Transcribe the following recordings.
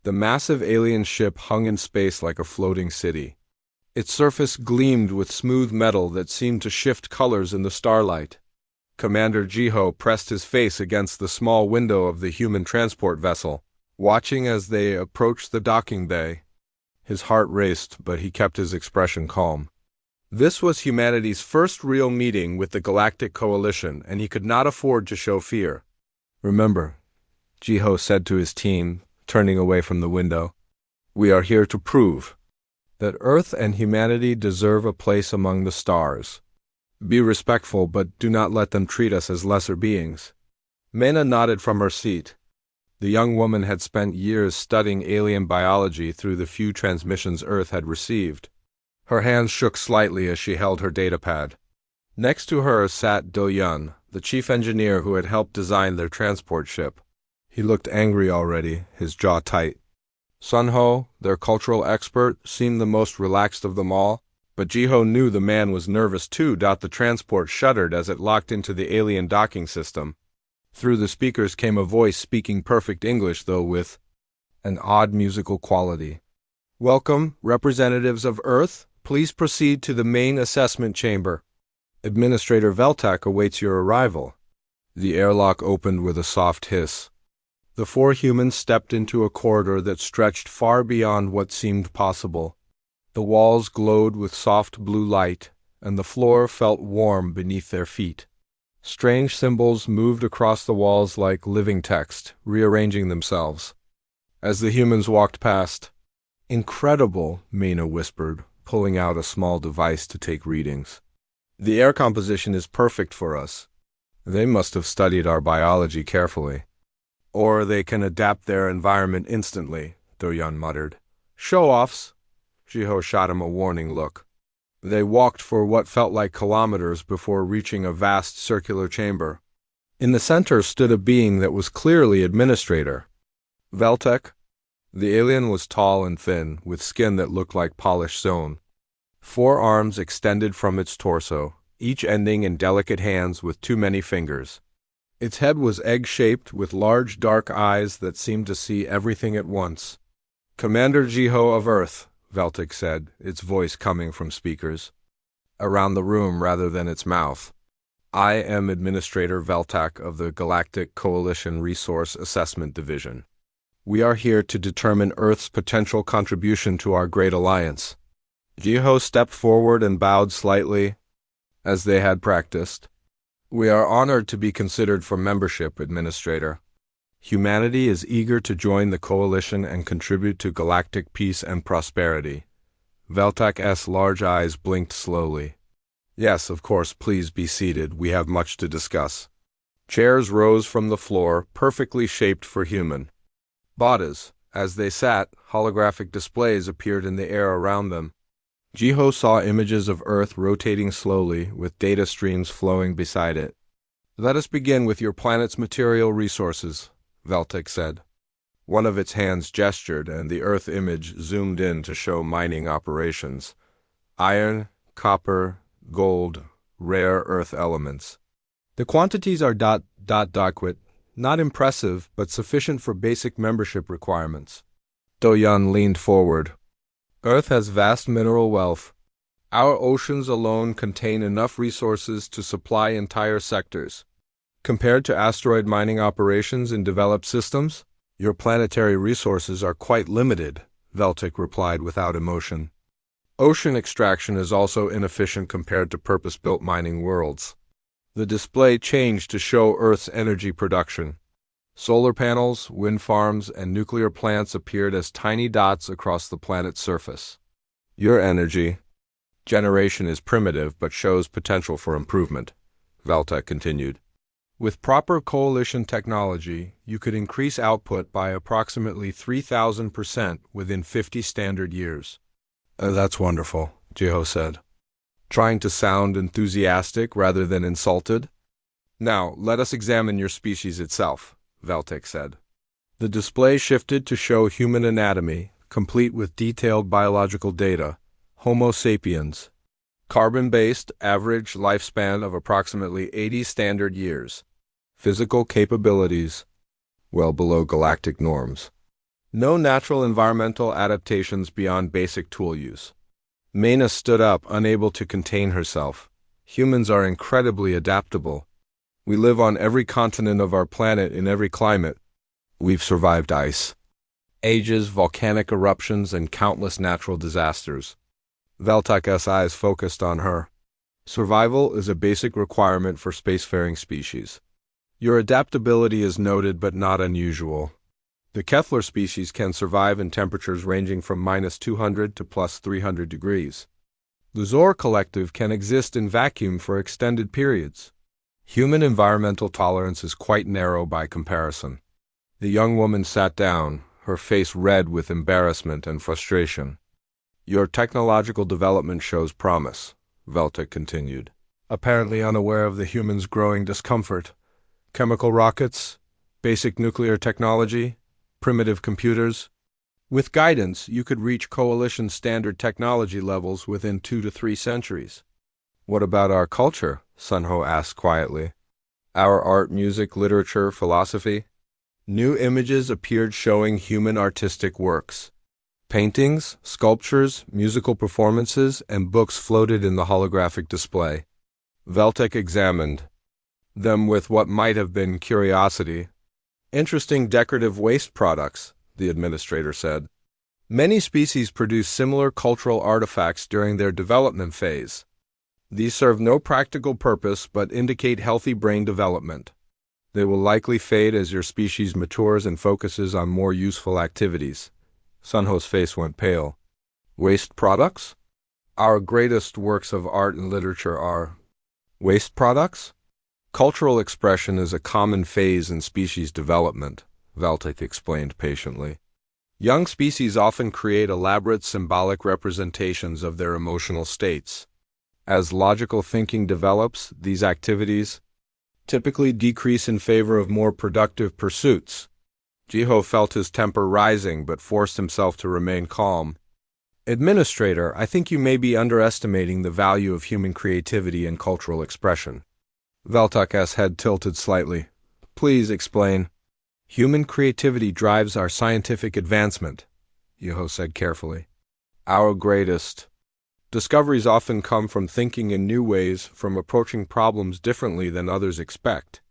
The massive alien ship hung in space like a floating city. Its surface gleamed with smooth metal that seemed to shift colors in the starlight. Commander Jiho pressed his face against the small window of the human transport vessel, watching as they approached the docking bay. His heart raced, but he kept his expression calm. This was humanity's first real meeting with the Galactic Coalition, and he could not afford to show fear. "Remember," Jiho said to his team, turning away from the window, "we are here to prove that Earth and humanity deserve a place among the stars. Be respectful, but do not let them treat us as lesser beings." Mena nodded from her seat. The young woman had spent years studying alien biology through the few transmissions Earth had received. Her hands shook slightly as she held her datapad. Next to her sat Do-Yun, the chief engineer who had helped design their transport ship. He looked angry already, his jaw tight. Sunho, their cultural expert, seemed the most relaxed of them all, but Jiho knew the man was nervous too. The transport shuddered as it locked into the alien docking system. Through the speakers came a voice speaking perfect English, though with an odd musical quality. "Welcome, representatives of Earth. Please proceed to the main assessment chamber. Administrator Veltak awaits your arrival." The airlock opened with a soft hiss. The four humans stepped into a corridor that stretched far beyond what seemed possible. The walls glowed with soft blue light, and the floor felt warm beneath their feet. Strange symbols moved across the walls like living text, rearranging themselves. As the humans walked past, "Incredible," Mena whispered, pulling out a small device to take readings. "The air composition is perfect for us." They must have studied our biology carefully. "Or they can adapt their environment instantly," Do-Yun muttered. "Show-offs!" Jiho shot him a warning look. They walked for what felt like kilometers before reaching a vast circular chamber. In the center stood a being that was clearly Administrator Veltek. The alien was tall and thin, with skin that looked like polished stone. 4 arms extended from its torso, each ending in delicate hands with too many fingers. Its head was egg-shaped, with large dark eyes that seemed to see everything at once. "Commander Jiho of Earth," Veltek said, its voice coming from speakers around the room rather than its mouth. "I am Administrator Veltak of the Galactic Coalition Resource Assessment Division. We are here to determine Earth's potential contribution to our great alliance." Jiho stepped forward and bowed slightly, as they had practiced. "We are honored to be considered for membership, Administrator. Humanity is eager to join the coalition and contribute to galactic peace and prosperity." Veltak's large eyes blinked slowly. "Yes, of course, please be seated. We have much to discuss." Chairs rose from the floor, perfectly shaped for human bodies. As they sat, holographic displays appeared in the air around them. Jiho saw images of Earth rotating slowly, with data streams flowing beside it. "Let us begin with your planet's material resources," Veltek said. One of its hands gestured, and the Earth image zoomed in to show mining operations. Iron, copper, gold, rare Earth elements. "The quantities are ... not impressive, but sufficient for basic membership requirements." Do-Yun leaned forward. "Earth has vast mineral wealth. Our oceans alone contain enough resources to supply entire sectors. Compared to asteroid mining operations in developed systems, your planetary resources are quite limited," Veltek replied without emotion. "Ocean extraction is also inefficient compared to purpose-built mining worlds." The display changed to show Earth's energy production. Solar panels, wind farms, and nuclear plants appeared as tiny dots across the planet's surface. "Your energy generation is primitive but shows potential for improvement," Veltek continued. "With proper coalition technology, you could increase output by approximately 3,000% within 50 standard years." "That's wonderful," Jiho said, trying to sound enthusiastic rather than insulted. "Now, let us examine your species itself," Veltek said. The display shifted to show human anatomy, complete with detailed biological data. Homo sapiens. Carbon-based, average lifespan of approximately 80 standard years. Physical capabilities, well below galactic norms. No natural environmental adaptations beyond basic tool use. Maina stood up, unable to contain herself. Humans are incredibly adaptable. We live on every continent of our planet in every climate. We've survived ice ages, volcanic eruptions, and countless natural disasters. Veltek's eyes focused on her. Survival is a basic requirement for spacefaring species. Your adaptability is noted but not unusual. The Kefler species can survive in temperatures ranging from -200 to +300 degrees. The Zor collective can exist in vacuum for extended periods. Human environmental tolerance is quite narrow by comparison. The young woman sat down, her face red with embarrassment and frustration. Your technological development shows promise, Veltek continued, apparently unaware of the humans' growing discomfort. Chemical rockets, basic nuclear technology, primitive computers. With guidance, you could reach Coalition standard technology levels within 2 to 3 centuries. What about our culture? Sunho asked quietly. Our art, music, literature, philosophy? New images appeared showing human artistic works. Paintings, sculptures, musical performances, and books floated in the holographic display. Veltek examined them with what might have been curiosity. Interesting decorative waste products, the administrator said. Many species produce similar cultural artifacts during their development phase. These serve no practical purpose but indicate healthy brain development. They will likely fade as your species matures and focuses on more useful activities. Sunho's face went pale. Waste products? Our greatest works of art and literature are waste products? Cultural expression is a common phase in species development, Veltek explained patiently. Young species often create elaborate symbolic representations of their emotional states. As logical thinking develops, these activities typically decrease in favor of more productive pursuits. Jiho felt his temper rising but forced himself to remain calm. Administrator, I think you may be underestimating the value of human creativity and cultural expression. Veltek's head tilted slightly. Please explain. Human creativity drives our scientific advancement, Jiho said carefully. Our greatest discoveries often come from thinking in new ways, from approaching problems differently than others expect.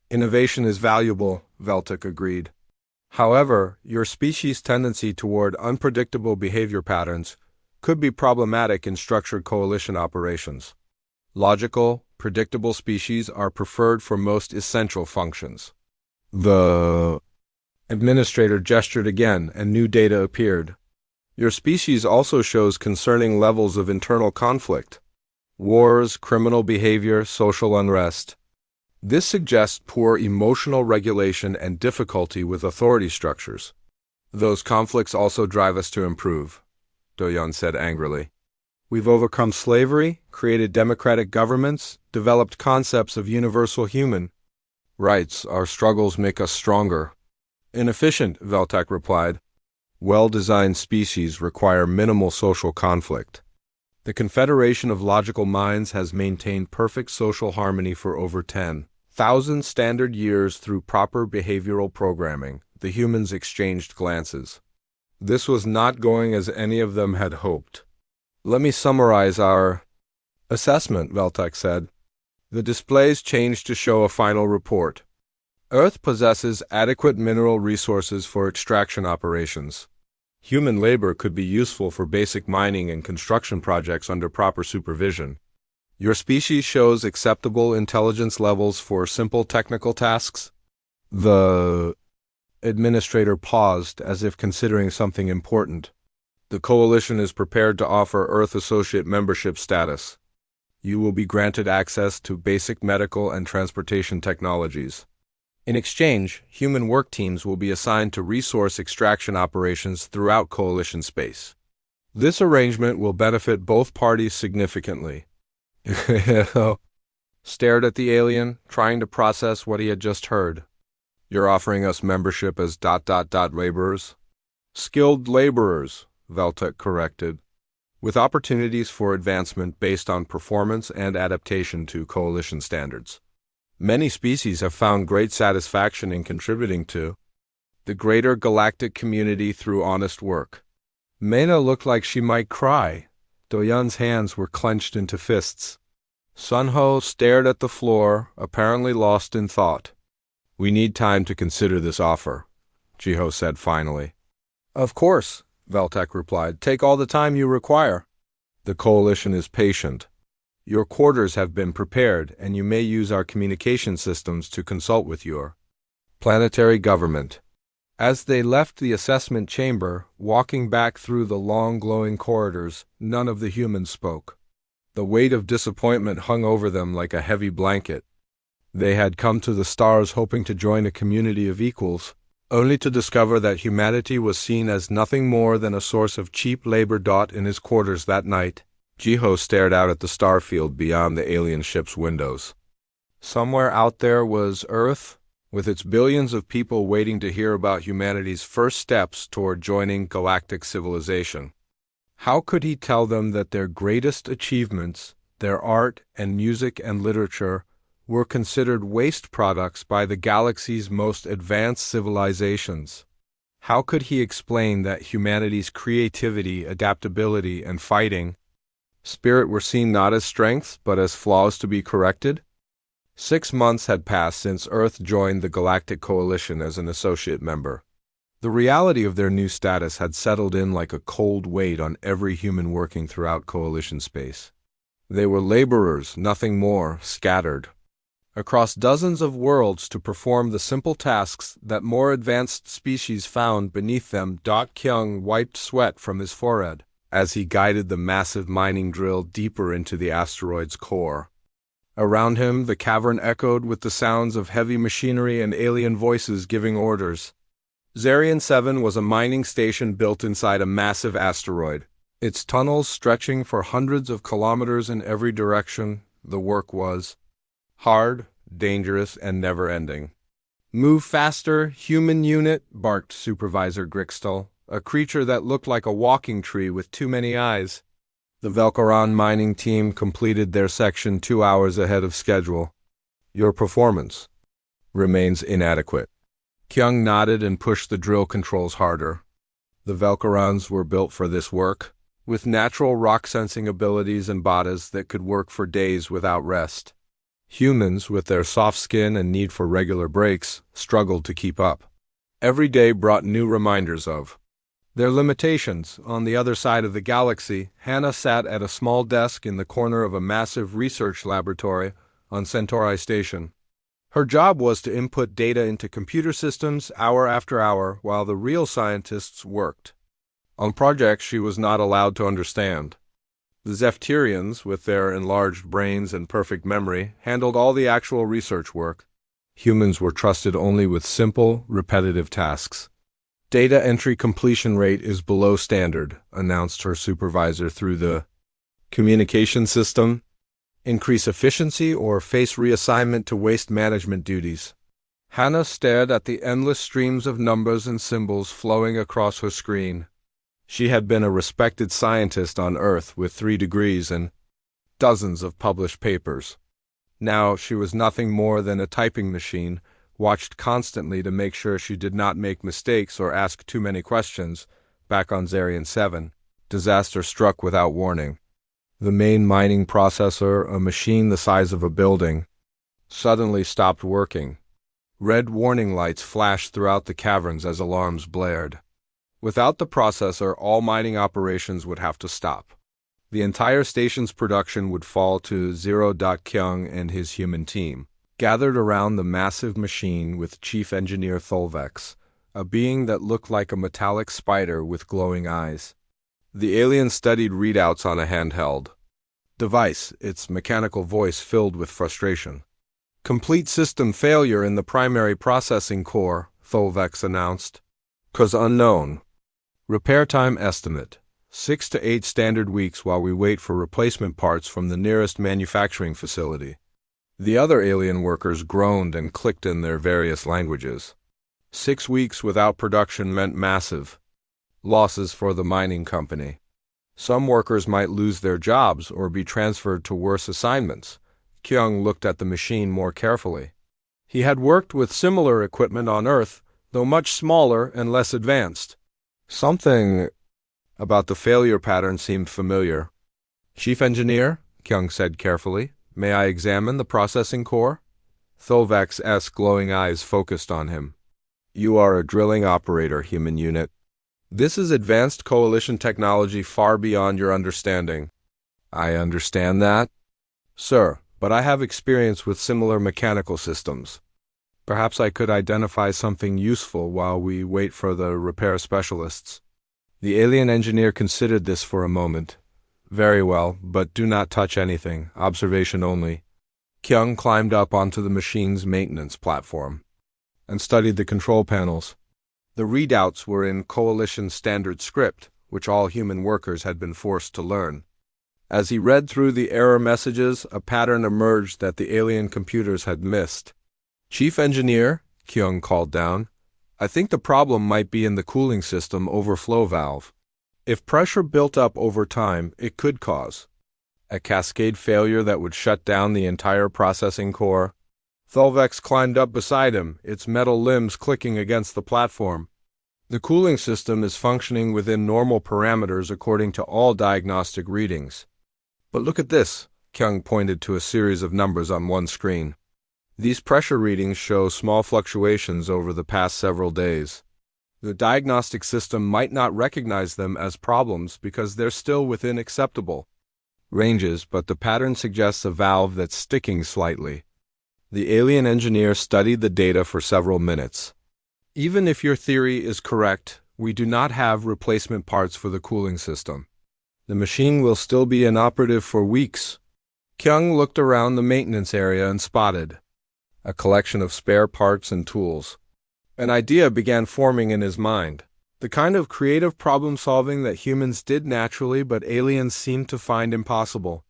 Innovation is valuable, Veltek agreed. However, your species' tendency toward unpredictable behavior patterns could be problematic in structured coalition operations. Logical, predictable species are preferred for most essential functions. The administrator gestured again, and new data appeared. Your species also shows concerning levels of internal conflict. Wars, criminal behavior, social unrest. This suggests poor emotional regulation and difficulty with authority structures. Those conflicts also drive us to improve, Doyon said angrily. We've overcome slavery, created democratic governments, developed concepts of universal human rights. Our struggles make us stronger. Inefficient, Veltek replied. Well-designed species require minimal social conflict. The Confederation of Logical Minds has maintained perfect social harmony for over 10,000 standard years through proper behavioral programming. The humans exchanged glances. This was not going as any of them had hoped. Let me summarize our assessment, Veltek said. The displays changed to show a final report. Earth possesses adequate mineral resources for extraction operations. Human labor could be useful for basic mining and construction projects under proper supervision. Your species shows acceptable intelligence levels for simple technical tasks. The administrator paused, as if considering something important. The Coalition is prepared to offer Earth Associate membership status. You will be granted access to basic medical and transportation technologies. In exchange, human work teams will be assigned to resource extraction operations throughout Coalition space. This arrangement will benefit both parties significantly. Stared at the alien, trying to process what he had just heard. You're offering us membership as ... laborers? Skilled laborers, Veltek corrected, with opportunities for advancement based on performance and adaptation to Coalition standards. Many species have found great satisfaction in contributing to the greater galactic community through honest work. Mena looked like she might cry. Doyun's hands were clenched into fists. Sunho stared at the floor, apparently lost in thought. "We need time to consider this offer," Jiho said finally. "Of course," Veltek replied. "Take all the time you require. The coalition is patient. Your quarters have been prepared, and you may use our communication systems to consult with your planetary government." As they left the assessment chamber, walking back through the long glowing corridors, none of the humans spoke. The weight of disappointment hung over them like a heavy blanket. They had come to the stars hoping to join a community of equals, only to discover that humanity was seen as nothing more than a source of cheap labor. In his quarters that night, Jiho stared out at the starfield beyond the alien ship's windows. Somewhere out there was Earth, with its billions of people waiting to hear about humanity's first steps toward joining galactic civilization. How could he tell them that their greatest achievements, their art and music and literature, were considered waste products by the galaxy's most advanced civilizations? How could he explain that humanity's creativity, adaptability, and fighting spirit were seen not as strengths but as flaws to be corrected? 6 months had passed since Earth joined the Galactic Coalition as an associate member. The reality of their new status had settled in like a cold weight on every human working throughout Coalition space. They were laborers, nothing more, scattered across dozens of worlds to perform the simple tasks that more advanced species found beneath them. Kyung wiped sweat from his forehead as he guided the massive mining drill deeper into the asteroid's core. Around him, the cavern echoed with the sounds of heavy machinery and alien voices giving orders. Zarian 7 was a mining station built inside a massive asteroid, its tunnels stretching for hundreds of kilometers in every direction. The work was hard, dangerous, and never-ending. "Move faster, human unit," barked Supervisor Grixtel, a creature that looked like a walking tree with too many eyes. The Velkaran mining team completed their section 2 hours ahead of schedule. "Your performance remains inadequate." Kyung nodded and pushed the drill controls harder. The Velkarans were built for this work, with natural rock-sensing abilities and bodies that could work for days without rest. Humans, with their soft skin and need for regular breaks, struggled to keep up. Every day brought new reminders of their limitations. On the other side of the galaxy, Hannah sat at a small desk in the corner of a massive research laboratory on Centauri Station. Her job was to input data into computer systems hour after hour while the real scientists worked on projects she was not allowed to understand. The Zephyrians, with their enlarged brains and perfect memory, handled all the actual research work. Humans were trusted only with simple, repetitive tasks. "Data entry completion rate is below standard," announced her supervisor through the communication system. "Increase efficiency or face reassignment to waste management duties." Hannah stared at the endless streams of numbers and symbols flowing across her screen. She had been a respected scientist on Earth with 3 degrees and dozens of published papers. Now she was nothing more than a typing machine, watched constantly to make sure she did not make mistakes or ask too many questions. Back on Zarian 7, disaster struck without warning. The main mining processor, a machine the size of a building, suddenly stopped working. Red warning lights flashed throughout the caverns as alarms blared. Without the processor, all mining operations would have to stop. The entire station's production would fall to zero. Kyung and his human team gathered around the massive machine with Chief Engineer Tholvex, a being that looked like a metallic spider with glowing eyes. The alien studied readouts on a handheld device, its mechanical voice filled with frustration. "Complete system failure in the primary processing core," Tholvex announced. "Cause unknown. Repair time estimate: 6 to 8 standard weeks while we wait for replacement parts from the nearest manufacturing facility." The other alien workers groaned and clicked in their various languages. 6 weeks without production meant massive losses for the mining company. Some workers might lose their jobs or be transferred to worse assignments. Kyung looked at the machine more carefully. He had worked with similar equipment on Earth, though much smaller and less advanced. Something about the failure pattern seemed familiar. "Chief Engineer," Kyung said carefully, "may I examine the processing core?" Tholvex's glowing eyes focused on him. "You are a drilling operator, human unit. This is advanced coalition technology far beyond your understanding." "I understand that, sir, but I have experience with similar mechanical systems. Perhaps I could identify something useful while we wait for the repair specialists." The alien engineer considered this for a moment. "Very well, but do not touch anything. Observation only." Kyung climbed up onto the machine's maintenance platform and studied the control panels. The readouts were in Coalition standard script, which all human workers had been forced to learn. As he read through the error messages, a pattern emerged that the alien computers had missed. "Chief Engineer," Kyung called down, "I think the problem might be in the cooling system overflow valve. If pressure built up over time, it could cause a cascade failure that would shut down the entire processing core." Tholvex climbed up beside him, its metal limbs clicking against the platform. "The cooling system is functioning within normal parameters according to all diagnostic readings. But look at this," Kyung pointed to a series of numbers on one screen. "These pressure readings show small fluctuations over the past several days. The diagnostic system might not recognize them as problems because they're still within acceptable ranges, but the pattern suggests a valve that's sticking slightly." The alien engineer studied the data for several minutes. "Even if your theory is correct, we do not have replacement parts for the cooling system. The machine will still be inoperative for weeks." Kyung looked around the maintenance area and spotted a collection of spare parts and tools. An idea began forming in his mind. The kind of creative problem-solving that humans did naturally but aliens seemed to find impossible.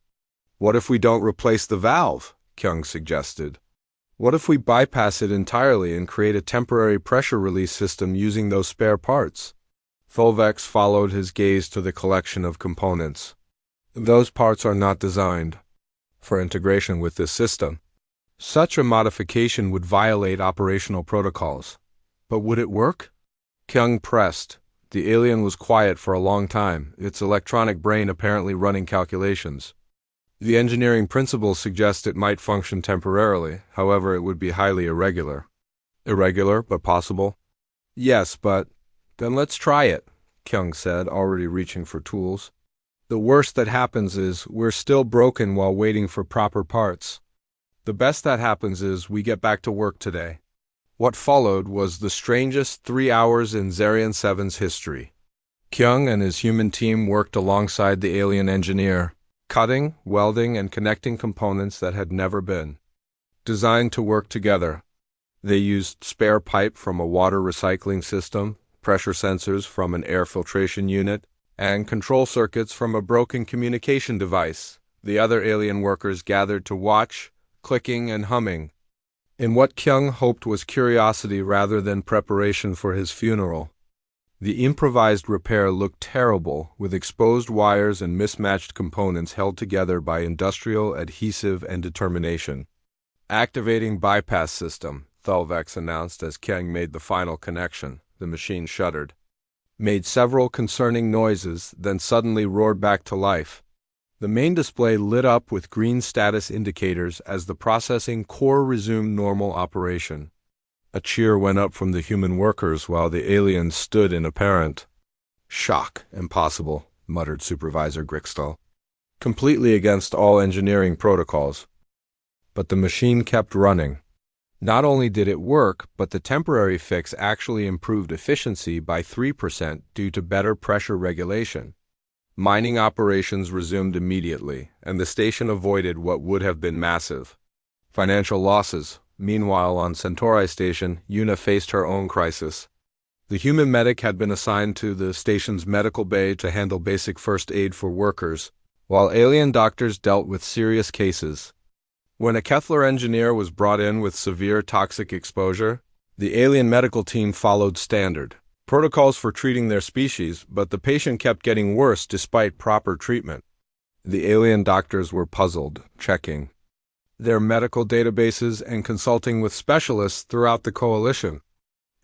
"What if we don't replace the valve?" Kyung suggested. "What if we bypass it entirely and create a temporary pressure release system using those spare parts?" Tholvex followed his gaze to the collection of components. "Those parts are not designed for integration with this system. Such a modification would violate operational protocols." "But would it work?" Kyung pressed. The alien was quiet for a long time, its electronic brain apparently running calculations. "The engineering principles suggest it might function temporarily, however it would be highly irregular." "Irregular, but possible?" "Yes, but—" "Then let's try it," Kyung said, already reaching for tools. "The worst that happens is we're still broken while waiting for proper parts. The best that happens is we get back to work today." What followed was the strangest 3 hours in Zarian 7's history. Kyung and his human team worked alongside the alien engineer, cutting, welding, and connecting components that had never been designed to work together. They used spare pipe from a water recycling system, pressure sensors from an air filtration unit, and control circuits from a broken communication device. The other alien workers gathered to watch, clicking and humming, in what Kyung hoped was curiosity rather than preparation for his funeral. The improvised repair looked terrible, with exposed wires and mismatched components held together by industrial adhesive and determination. "Activating bypass system," Tholvex announced as Kyung made the final connection. The machine shuddered, made several concerning noises, then suddenly roared back to life. The main display lit up with green status indicators as the processing core resumed normal operation. A cheer went up from the human workers while the aliens stood in apparent shock. "Impossible," muttered Supervisor Grixtal. "Completely against all engineering protocols." But the machine kept running. Not only did it work, but the temporary fix actually improved efficiency by 3% due to better pressure regulation. Mining operations resumed immediately, and the station avoided what would have been massive financial losses. Meanwhile, on Centauri Station, Yuna faced her own crisis. The human medic had been assigned to the station's medical bay to handle basic first aid for workers, while alien doctors dealt with serious cases. When a Kethler engineer was brought in with severe toxic exposure, the alien medical team followed standard protocols for treating their species, but the patient kept getting worse despite proper treatment. The alien doctors were puzzled, checking their medical databases and consulting with specialists throughout the coalition.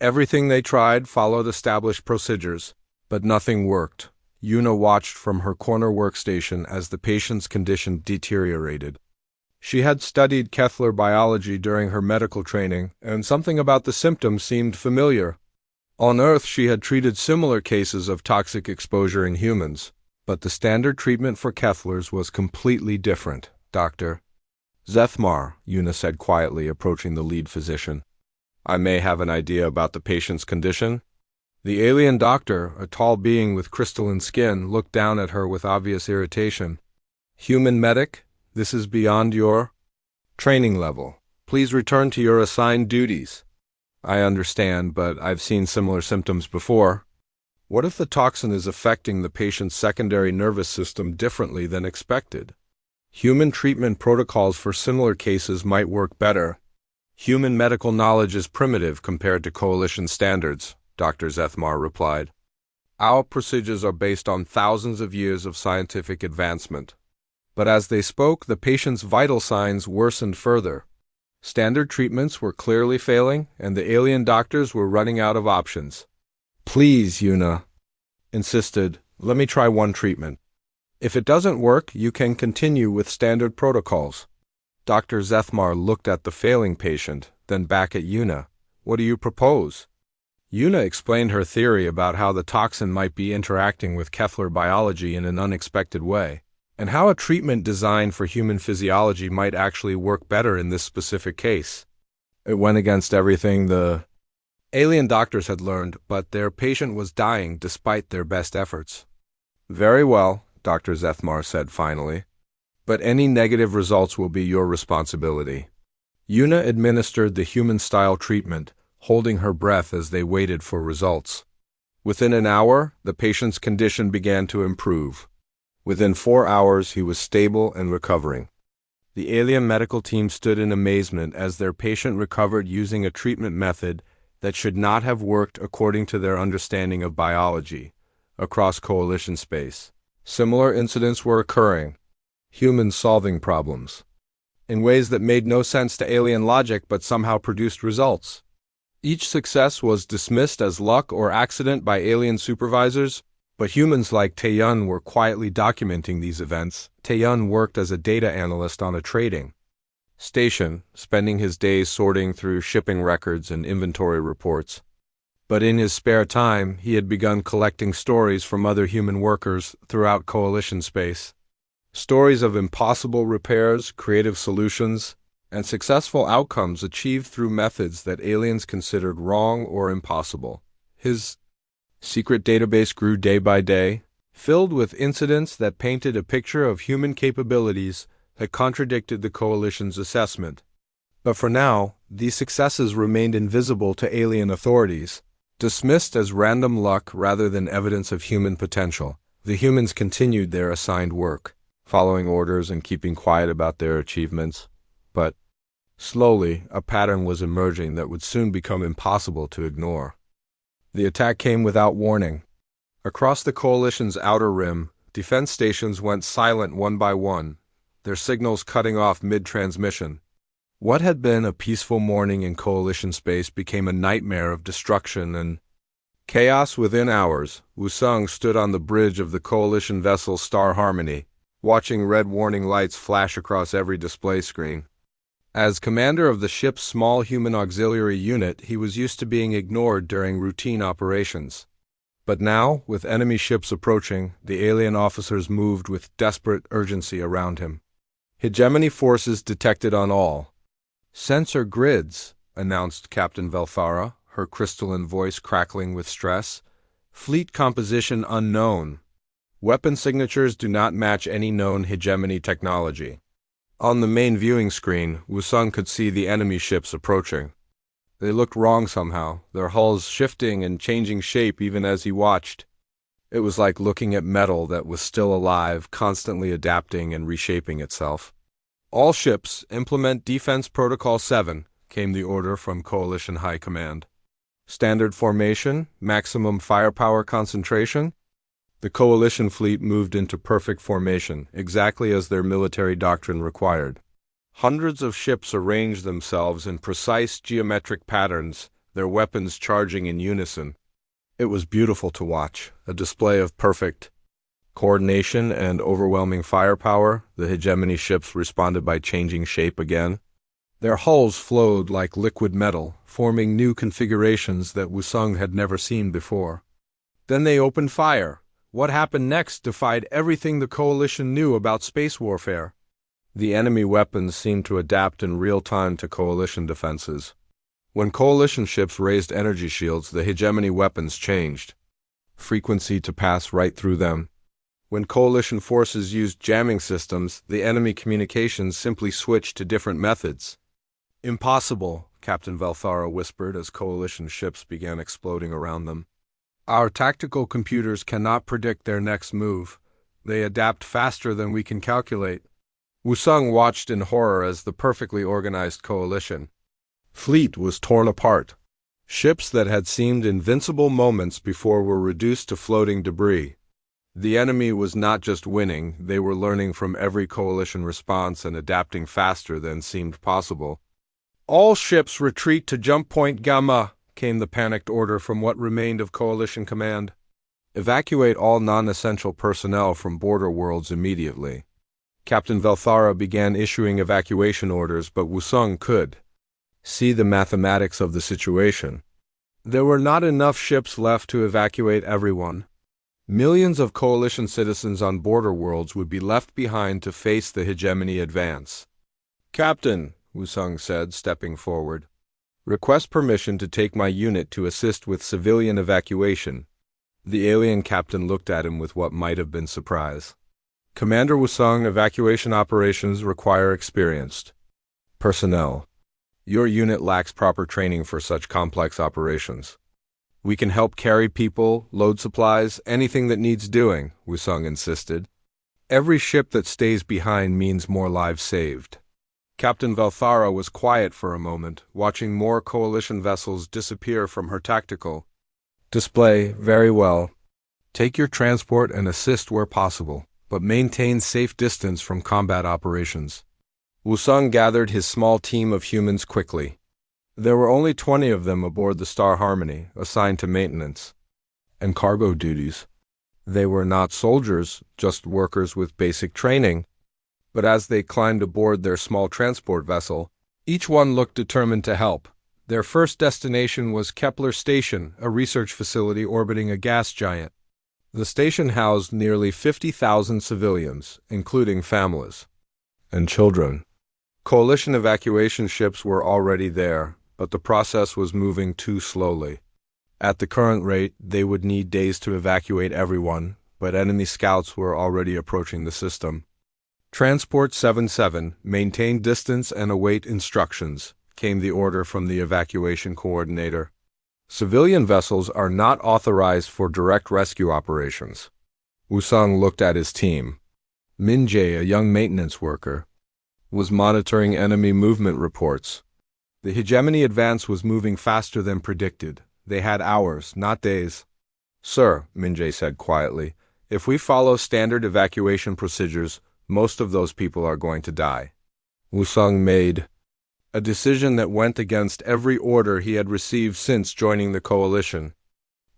Everything they tried followed established procedures, but nothing worked. Yuna watched from her corner workstation as the patient's condition deteriorated. She had studied Kethler biology during her medical training, and something about the symptoms seemed familiar. On Earth, she had treated similar cases of toxic exposure in humans, but the standard treatment for Kethlers was completely different. Dr. Zethmar, Yuna said quietly, approaching the lead physician. I may have an idea about the patient's condition. The alien doctor, a tall being with crystalline skin, looked down at her with obvious irritation. Human medic, this is beyond your training level. Please return to your assigned duties. I understand, but I've seen similar symptoms before. What if the toxin is affecting the patient's secondary nervous system differently than expected? Human treatment protocols for similar cases might work better. Human medical knowledge is primitive compared to coalition standards, Dr. Zethmar replied. Our procedures are based on thousands of years of scientific advancement. But as they spoke, the patient's vital signs worsened further. Standard treatments were clearly failing, and the alien doctors were running out of options. Please, Yuna insisted, let me try one treatment. If it doesn't work, you can continue with standard protocols. Dr. Zethmar looked at the failing patient, then back at Yuna. What do you propose? Yuna explained her theory about how the toxin might be interacting with Kethler biology in an unexpected way, and how a treatment designed for human physiology might actually work better in this specific case. It went against everything the alien doctors had learned, but their patient was dying despite their best efforts. Very well, Dr. Zethmar said finally. But any negative results will be your responsibility. Yuna administered the human-style treatment, holding her breath as they waited for results. Within an hour, the patient's condition began to improve. Within 4 hours, he was stable and recovering. The alien medical team stood in amazement as their patient recovered using a treatment method that should not have worked according to their understanding of biology. Across coalition space, similar incidents were occurring, humans solving problems in ways that made no sense to alien logic but somehow produced results. Each success was dismissed as luck or accident by alien supervisors, but humans like Taeyun were quietly documenting these events. Taeyun worked as a data analyst on a trading station, spending his days sorting through shipping records and inventory reports. But in his spare time, he had begun collecting stories from other human workers throughout coalition space. Stories of impossible repairs, creative solutions, and successful outcomes achieved through methods that aliens considered wrong or impossible. His secret database grew day by day, filled with incidents that painted a picture of human capabilities that contradicted the coalition's assessment. But for now, these successes remained invisible to alien authorities. Dismissed as random luck rather than evidence of human potential, the humans continued their assigned work, following orders and keeping quiet about their achievements. But slowly, a pattern was emerging that would soon become impossible to ignore. The attack came without warning. Across the coalition's outer rim, defense stations went silent one by one, their signals cutting off mid-transmission. What had been a peaceful morning in coalition space became a nightmare of destruction and chaos. Within hours, Wusung stood on the bridge of the coalition vessel Star Harmony, watching red warning lights flash across every display screen. As commander of the ship's small human auxiliary unit, he was used to being ignored during routine operations. But now, with enemy ships approaching, the alien officers moved with desperate urgency around him. Hegemony forces detected on all sensor grids, announced Captain Velthara, her crystalline voice crackling with stress. Fleet composition unknown. Weapon signatures do not match any known hegemony technology. On the main viewing screen, Wusung could see the enemy ships approaching. They looked wrong somehow, their hulls shifting and changing shape even as he watched. It was like looking at metal that was still alive, constantly adapting and reshaping itself. All ships, implement Defense Protocol 7, came the order from Coalition High Command. Standard formation, maximum firepower concentration. The Coalition fleet moved into perfect formation, exactly as their military doctrine required. Hundreds of ships arranged themselves in precise geometric patterns their weapons charging in unison. It was beautiful to watch, a display of perfect coordination and overwhelming firepower. The hegemony ships responded by changing shape again. Their hulls flowed like liquid metal, forming new configurations that Wusung had never seen before. Then they opened fire. What happened next defied everything the Coalition knew about space warfare. The enemy weapons seemed to adapt in real time to Coalition defenses. When Coalition ships raised energy shields, the hegemony weapons changed frequency to pass right through them. When Coalition forces used jamming systems, the enemy communications simply switched to different methods. "Impossible," Captain Valthara whispered as Coalition ships began exploding around them. "Our tactical computers cannot predict their next move. They adapt faster than we can calculate." Wusung watched in horror as the perfectly organized Coalition fleet was torn apart. Ships that had seemed invincible moments before were reduced to floating debris. The enemy was not just winning, they were learning from every Coalition response and adapting faster than seemed possible. "All ships retreat to Jump Point Gamma," came the panicked order from what remained of Coalition command. "Evacuate all non-essential personnel from border worlds immediately." Captain Valthara began issuing evacuation orders, but Wusung could see the mathematics of the situation. There were not enough ships left to evacuate everyone. Millions of Coalition citizens on border worlds would be left behind to face the hegemony advance. "Captain," Wusung said, stepping forward, "request permission to take my unit to assist with civilian evacuation." The alien captain looked at him with what might have been surprise. "Commander Wusung, evacuation operations require experienced personnel. Your unit lacks proper training for such complex operations. We can help carry people, load supplies, anything that needs doing," Wusung insisted. "Every ship that stays behind means more lives saved." Captain Valthara was quiet for a moment, watching more Coalition vessels disappear from her tactical display. "Very well. Take your transport and assist where possible, but maintain safe distance from combat operations." Wusung gathered his small team of humans quickly. There were only 20 of them aboard the Star Harmony, assigned to maintenance and cargo duties. They were not soldiers, just workers with basic training. But as they climbed aboard their small transport vessel, each one looked determined to help. Their first destination was Kepler Station, a research facility orbiting a gas giant. The station housed nearly 50,000 civilians, including families and children. Coalition evacuation ships were already there, but the process was moving too slowly. At the current rate, they would need days to evacuate everyone, but enemy scouts were already approaching the system. "Transport 77, maintain distance and await instructions," came the order from the evacuation coordinator. "Civilian vessels are not authorized for direct rescue operations." Wusung looked at his team. Minjae, a young maintenance worker, was monitoring enemy movement reports. The hegemony advance was moving faster than predicted. They had hours, not days. "Sir," Minjae said quietly, "if we follow standard evacuation procedures, most of those people are going to die." Wusung made a decision that went against every order he had received since joining the Coalition.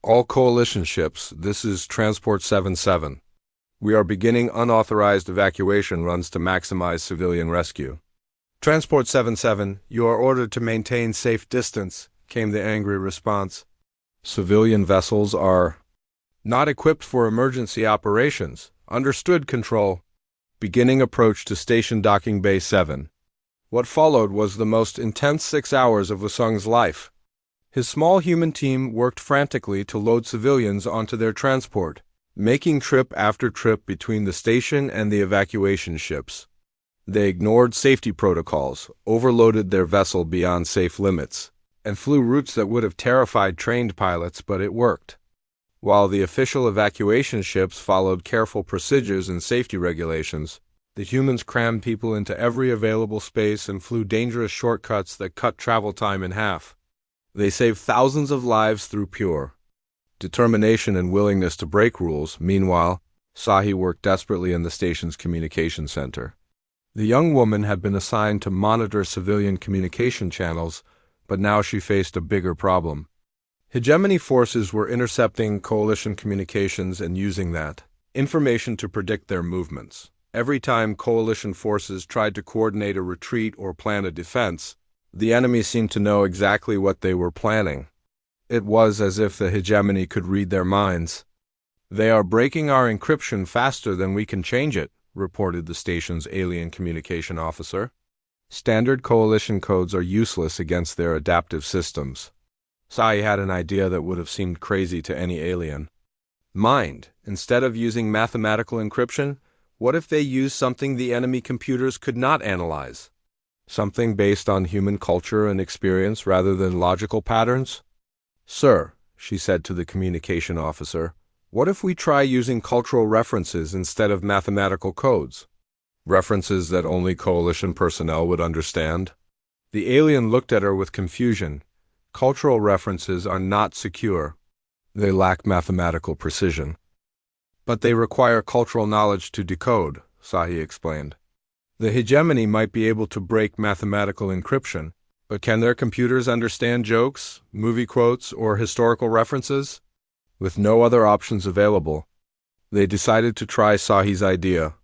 "All Coalition ships, this is Transport 77. We are beginning unauthorized evacuation runs to maximize civilian rescue." "Transport 77, you are ordered to maintain safe distance," came the angry response. "Civilian vessels are not equipped for emergency operations. Understood, Control." Beginning approach to Station Docking Bay 7. What followed was the most intense 6 hours of Wusung's life. His small human team worked frantically to load civilians onto their transport, making trip after trip between the station and the evacuation ships. They ignored safety protocols, overloaded their vessel beyond safe limits, and flew routes that would have terrified trained pilots, but it worked. While the official evacuation ships followed careful procedures and safety regulations, the humans crammed people into every available space and flew dangerous shortcuts that cut travel time in half. They saved thousands of lives through pure determination and willingness to break rules. Meanwhile, Sahi worked desperately in the station's communication center. The young woman had been assigned to monitor civilian communication channels, But now she faced a bigger problem. Hegemony forces were intercepting coalition communications and using that information to predict their movements. Every time coalition forces tried to coordinate a retreat or plan a defense, the enemy seemed to know exactly what they were planning. It was as if the hegemony could read their minds. "They are breaking our encryption faster than we can change it," reported the station's alien communication officer. Standard coalition codes are useless against their adaptive systems. Sai had an idea that would have seemed crazy to any alien. Mind, instead of using mathematical encryption, what if they used something the enemy computers could not analyze? Something based on human culture and experience rather than logical patterns? "Sir," she said to the communication officer, "what if we try using cultural references instead of mathematical codes? References that only coalition personnel would understand?" The alien looked at her with confusion. Cultural references are not secure. They lack mathematical precision. "But they require cultural knowledge to decode," Sahi explained. "The hegemony might be able to break mathematical encryption, but can their computers understand jokes, movie quotes, or historical references?" With no other options available, they decided to try Sahi's idea.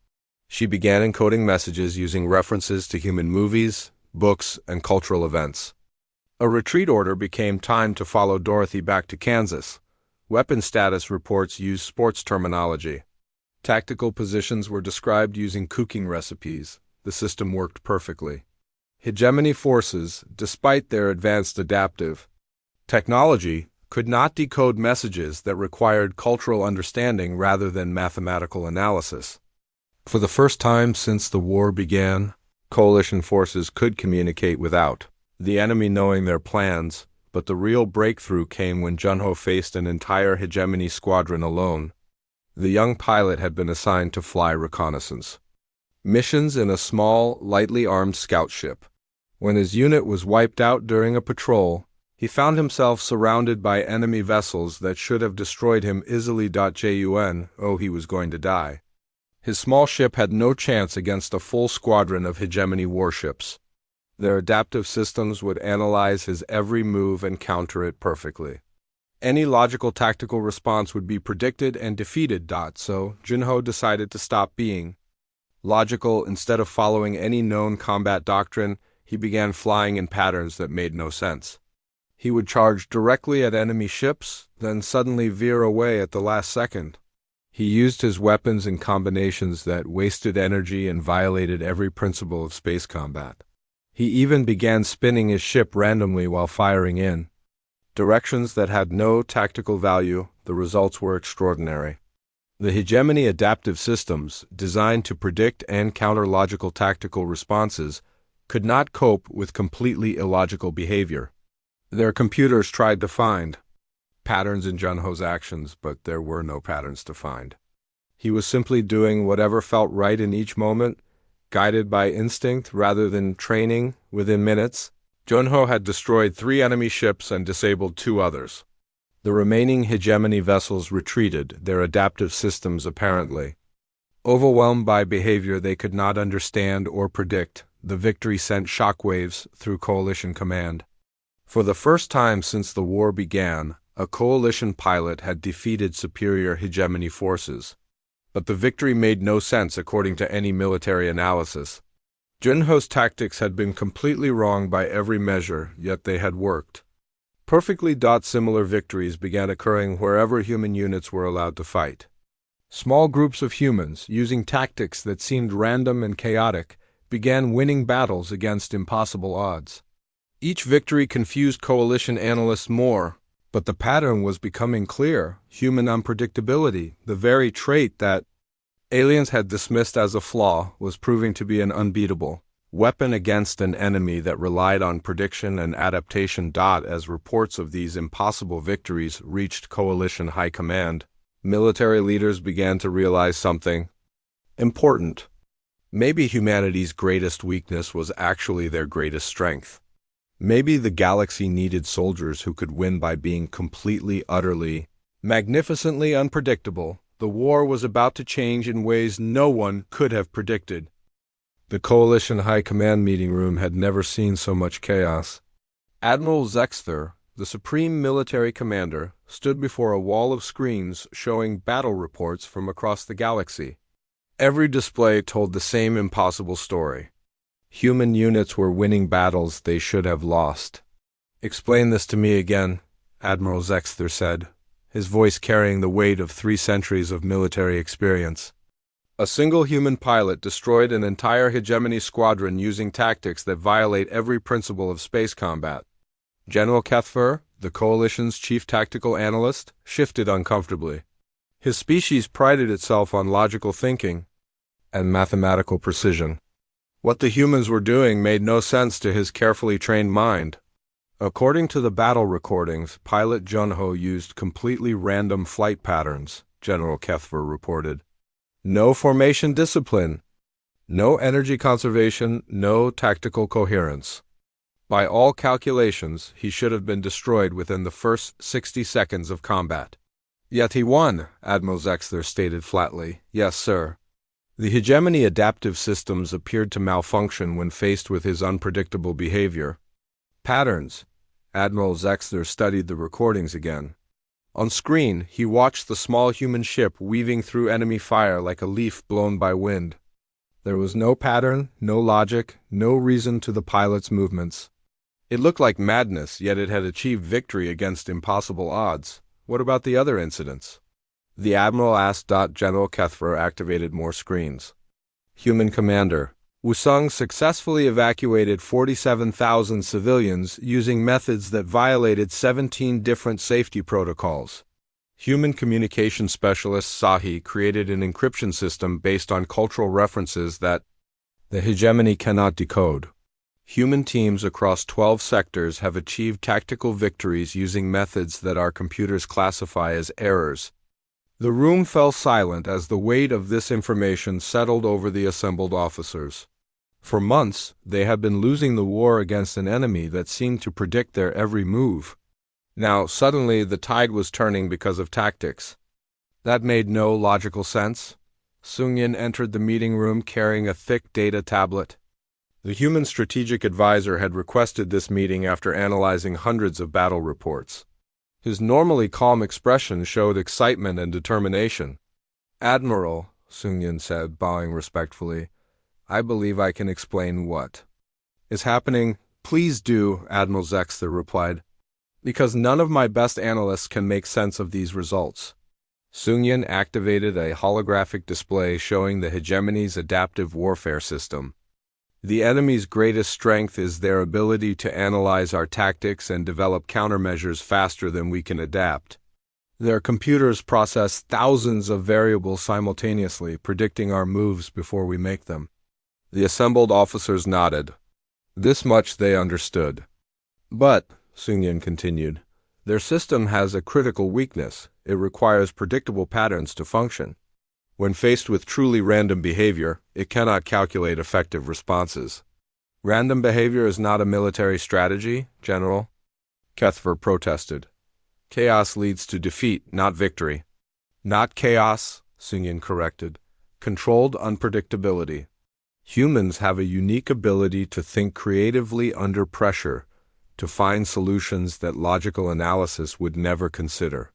She began encoding messages using references to human movies, books, and cultural events. A retreat order became timed to follow Dorothy back to Kansas. Weapon status reports used sports terminology. Tactical positions were described using cooking recipes. The system worked perfectly. Hegemony forces, despite their advanced adaptive technology, could not decode messages that required cultural understanding rather than mathematical analysis. For the first time since the war began, coalition forces could communicate without the enemy knowing their plans, but the real breakthrough came when Junho faced an entire hegemony squadron alone. The young pilot had been assigned to fly reconnaissance missions in a small, lightly armed scout ship. When his unit was wiped out during a patrol, he found himself surrounded by enemy vessels that should have destroyed him easily. Jun, oh, he was going to die. His small ship had no chance against a full squadron of hegemony warships. Their adaptive systems would analyze his every move and counter it perfectly. Any logical tactical response would be predicted and defeated. So Junho decided to stop being logical. Instead of following any known combat doctrine, he began flying in patterns that made no sense. He would charge directly at enemy ships, then suddenly veer away at the last second. He used his weapons in combinations that wasted energy and violated every principle of space combat. He even began spinning his ship randomly while firing in directions that had no tactical value. The results were extraordinary. The hegemony adaptive systems, designed to predict and counter logical tactical responses, could not cope with completely illogical behavior. Their computers tried to find patterns in Junho's actions, but there were no patterns to find. He was simply doing whatever felt right in each moment, guided by instinct rather than training. Within minutes, Junho had destroyed 3 enemy ships and disabled 2 others. The remaining hegemony vessels retreated, their adaptive systems apparently overwhelmed by behavior they could not understand or predict. The victory sent shockwaves through coalition command. For the first time since the war began, a coalition pilot had defeated superior hegemony forces. But the victory made no sense according to any military analysis. Junho's tactics had been completely wrong by every measure, yet they had worked perfectly. Similar victories began occurring wherever human units were allowed to fight. Small groups of humans, using tactics that seemed random and chaotic, began winning battles against impossible odds. Each victory confused coalition analysts more, but the pattern was becoming clear. Human unpredictability, the very trait that aliens had dismissed as a flaw, was proving to be an unbeatable weapon against an enemy that relied on prediction and adaptation. As reports of these impossible victories reached coalition high command, military leaders began to realize something important. Maybe humanity's greatest weakness was actually their greatest strength. Maybe the galaxy needed soldiers who could win by being completely, utterly, magnificently unpredictable. The war was about to change in ways no one could have predicted. The coalition high command meeting room had never seen so much chaos. Admiral Zexther, the supreme military commander, stood before a wall of screens showing battle reports from across the galaxy. Every display told the same impossible story. Human units were winning battles they should have lost. "Explain this to me again," Admiral Zexther said, his voice carrying the weight of 3 centuries of military experience. "A single human pilot destroyed an entire hegemony squadron using tactics that violate every principle of space combat." General Kethfer, the Coalition's chief tactical analyst, shifted uncomfortably. His species prided itself on logical thinking and mathematical precision. What the humans were doing made no sense to his carefully trained mind. According to the battle recordings, pilot Junho used completely random flight patterns, General Kethfer reported. No formation discipline, no energy conservation, no tactical coherence. By all calculations, he should have been destroyed within the first 60 seconds of combat. "Yet he won," Admiral Zexther stated flatly. "Yes, sir." The hegemony adaptive systems appeared to malfunction when faced with his unpredictable behavior. Patterns. Admiral Zexther studied the recordings again. On screen, he watched the small human ship weaving through enemy fire like a leaf blown by wind. There was no pattern, no logic, no reason to the pilot's movements. It looked like madness, yet it had achieved victory against impossible odds. What about the other incidents? The Admiral asked. General Kethfer activated more screens. Human Commander. Wusung successfully evacuated 47,000 civilians using methods that violated 17 different safety protocols. Human Communication Specialist Sahi created an encryption system based on cultural references that the hegemony cannot decode. Human teams across 12 sectors have achieved tactical victories using methods that our computers classify as errors. The room fell silent as the weight of this information settled over the assembled officers. For months, they had been losing the war against an enemy that seemed to predict their every move. Now, suddenly, the tide was turning because of tactics. That made no logical sense. Sung-yin entered the meeting room carrying a thick data tablet. The human strategic advisor had requested this meeting after analyzing hundreds of battle reports. His normally calm expression showed excitement and determination. "Admiral," Sung-yin said, bowing respectfully, "I believe I can explain what is happening." "Please do," Admiral Zexther replied, "because none of my best analysts can make sense of these results." Sung-yin activated a holographic display showing the hegemony's adaptive warfare system. The enemy's greatest strength is their ability to analyze our tactics and develop countermeasures faster than we can adapt. Their computers process thousands of variables simultaneously, predicting our moves before we make them. The assembled officers nodded. This much they understood. "But," Sung-yin continued, "their system has a critical weakness. It requires predictable patterns to function. When faced with truly random behavior, it cannot calculate effective responses." "Random behavior is not a military strategy, General," Kethfer protested. "Chaos leads to defeat, not victory." "Not chaos," Sung-yin corrected. "Controlled unpredictability. Humans have a unique ability to think creatively under pressure, to find solutions that logical analysis would never consider.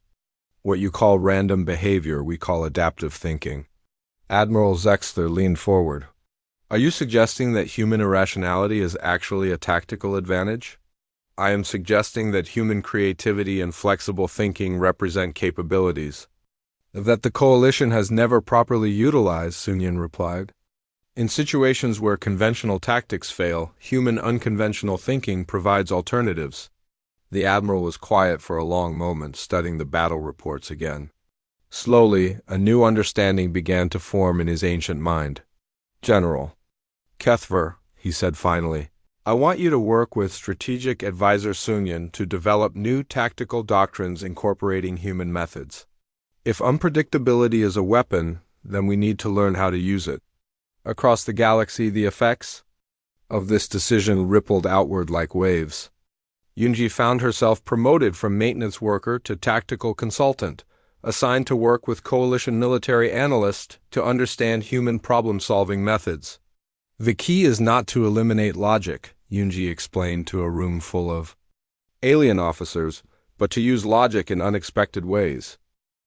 What you call random behavior, we call adaptive thinking." Admiral Zexther leaned forward. "Are you suggesting that human irrationality is actually a tactical advantage?" "I am suggesting that human creativity and flexible thinking represent capabilities that the Coalition has never properly utilized," Sung-yin replied. "In situations where conventional tactics fail, human unconventional thinking provides alternatives." The Admiral was quiet for a long moment, studying the battle reports again. Slowly, a new understanding began to form in his ancient mind. "General Kethfer," he said finally, "I want you to work with Strategic Advisor Sung-yin to develop new tactical doctrines incorporating human methods. If unpredictability is a weapon, then we need to learn how to use it." Across the galaxy, the effects of this decision rippled outward like waves. Yunji found herself promoted from maintenance worker to tactical consultant, assigned to work with Coalition military analysts to understand human problem-solving methods. "The key is not to eliminate logic," Yunji explained to a room full of alien officers, but to use logic in unexpected ways.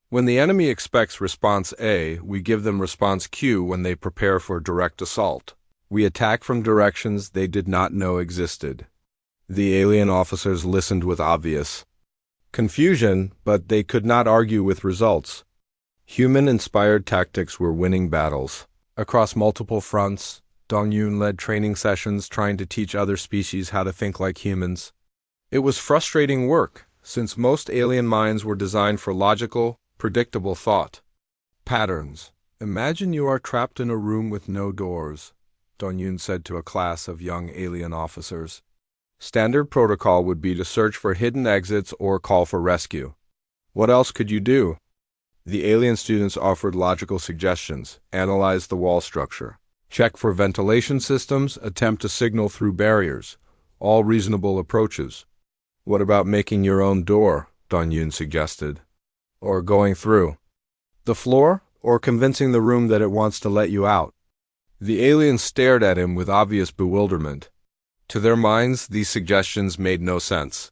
When the enemy expects response A, we give them response Q when they prepare for direct assault. We attack from directions they did not know existed. The alien officers listened with obvious confusion, but they could not argue with results. Human-inspired tactics were winning battles. Across multiple fronts, Dong-Yun led training sessions trying to teach other species how to think like humans. It was frustrating work, since most alien minds were designed for logical, predictable thought. Patterns. Imagine you are trapped in a room with no doors, Dong-Yun said to a class of young alien officers. Standard protocol would be to search for hidden exits or call for rescue. What else could you do? The alien students offered logical suggestions: analyze the wall structure, check for ventilation systems, attempt to signal through barriers. All reasonable approaches. What about making your own door? Dong-Yun suggested. Or going through the floor, or convincing the room that it wants to let you out. The aliens stared at him with obvious bewilderment. To their minds, these suggestions made no sense.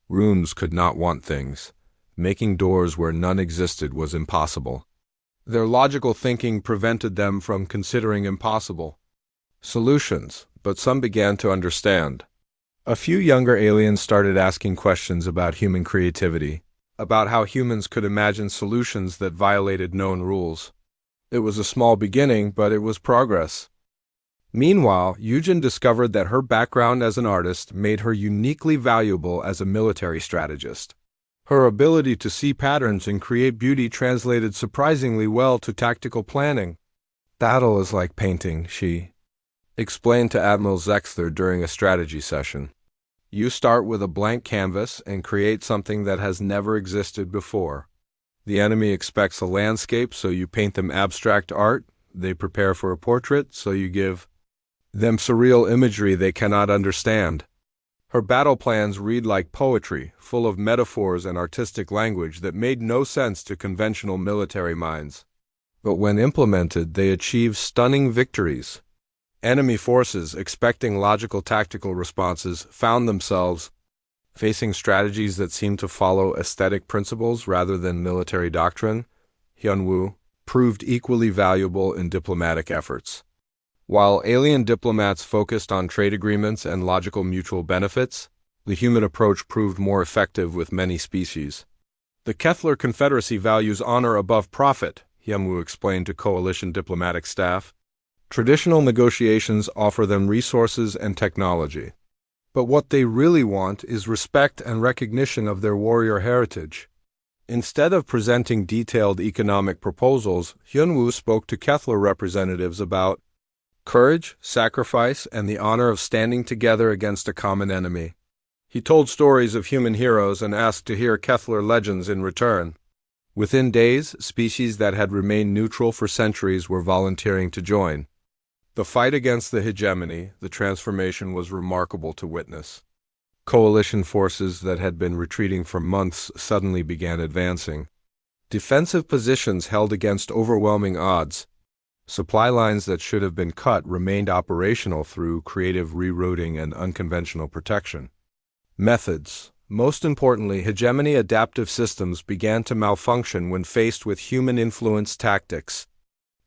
Rooms could not want things. Making doors where none existed was impossible. Their logical thinking prevented them from considering impossible solutions, but some began to understand. A few younger aliens started asking questions about human creativity, about how humans could imagine solutions that violated known rules. It was a small beginning, but it was progress. Meanwhile, Yujin discovered that her background as an artist made her uniquely valuable as a military strategist. Her ability to see patterns and create beauty translated surprisingly well to tactical planning. Battle is like painting, she explained to Admiral Zexler during a strategy session. You start with a blank canvas and create something that has never existed before. The enemy expects a landscape, so you paint them abstract art. They prepare for a portrait, so you give them surreal imagery they cannot understand. Her battle plans read like poetry, full of metaphors and artistic language that made no sense to conventional military minds. But when implemented, they achieve stunning victories. Enemy forces, expecting logical tactical responses, found themselves facing strategies that seemed to follow aesthetic principles rather than military doctrine. Hyunwoo proved equally valuable in diplomatic efforts. While alien diplomats focused on trade agreements and logical mutual benefits, the human approach proved more effective with many species. The Kethler Confederacy values honor above profit, Hyunwoo explained to coalition diplomatic staff. Traditional negotiations offer them resources and technology. But what they really want is respect and recognition of their warrior heritage. Instead of presenting detailed economic proposals, Hyunwoo spoke to Kethler representatives about courage, sacrifice, and the honor of standing together against a common enemy. He told stories of human heroes and asked to hear Kethler legends in return. Within days, species that had remained neutral for centuries were volunteering to join. The fight against the hegemony, the transformation was remarkable to witness. Coalition forces that had been retreating for months suddenly began advancing. Defensive positions held against overwhelming odds. Supply lines that should have been cut remained operational through creative rerouting and unconventional protection. Methods. Most importantly, hegemony adaptive systems began to malfunction when faced with human-influenced tactics.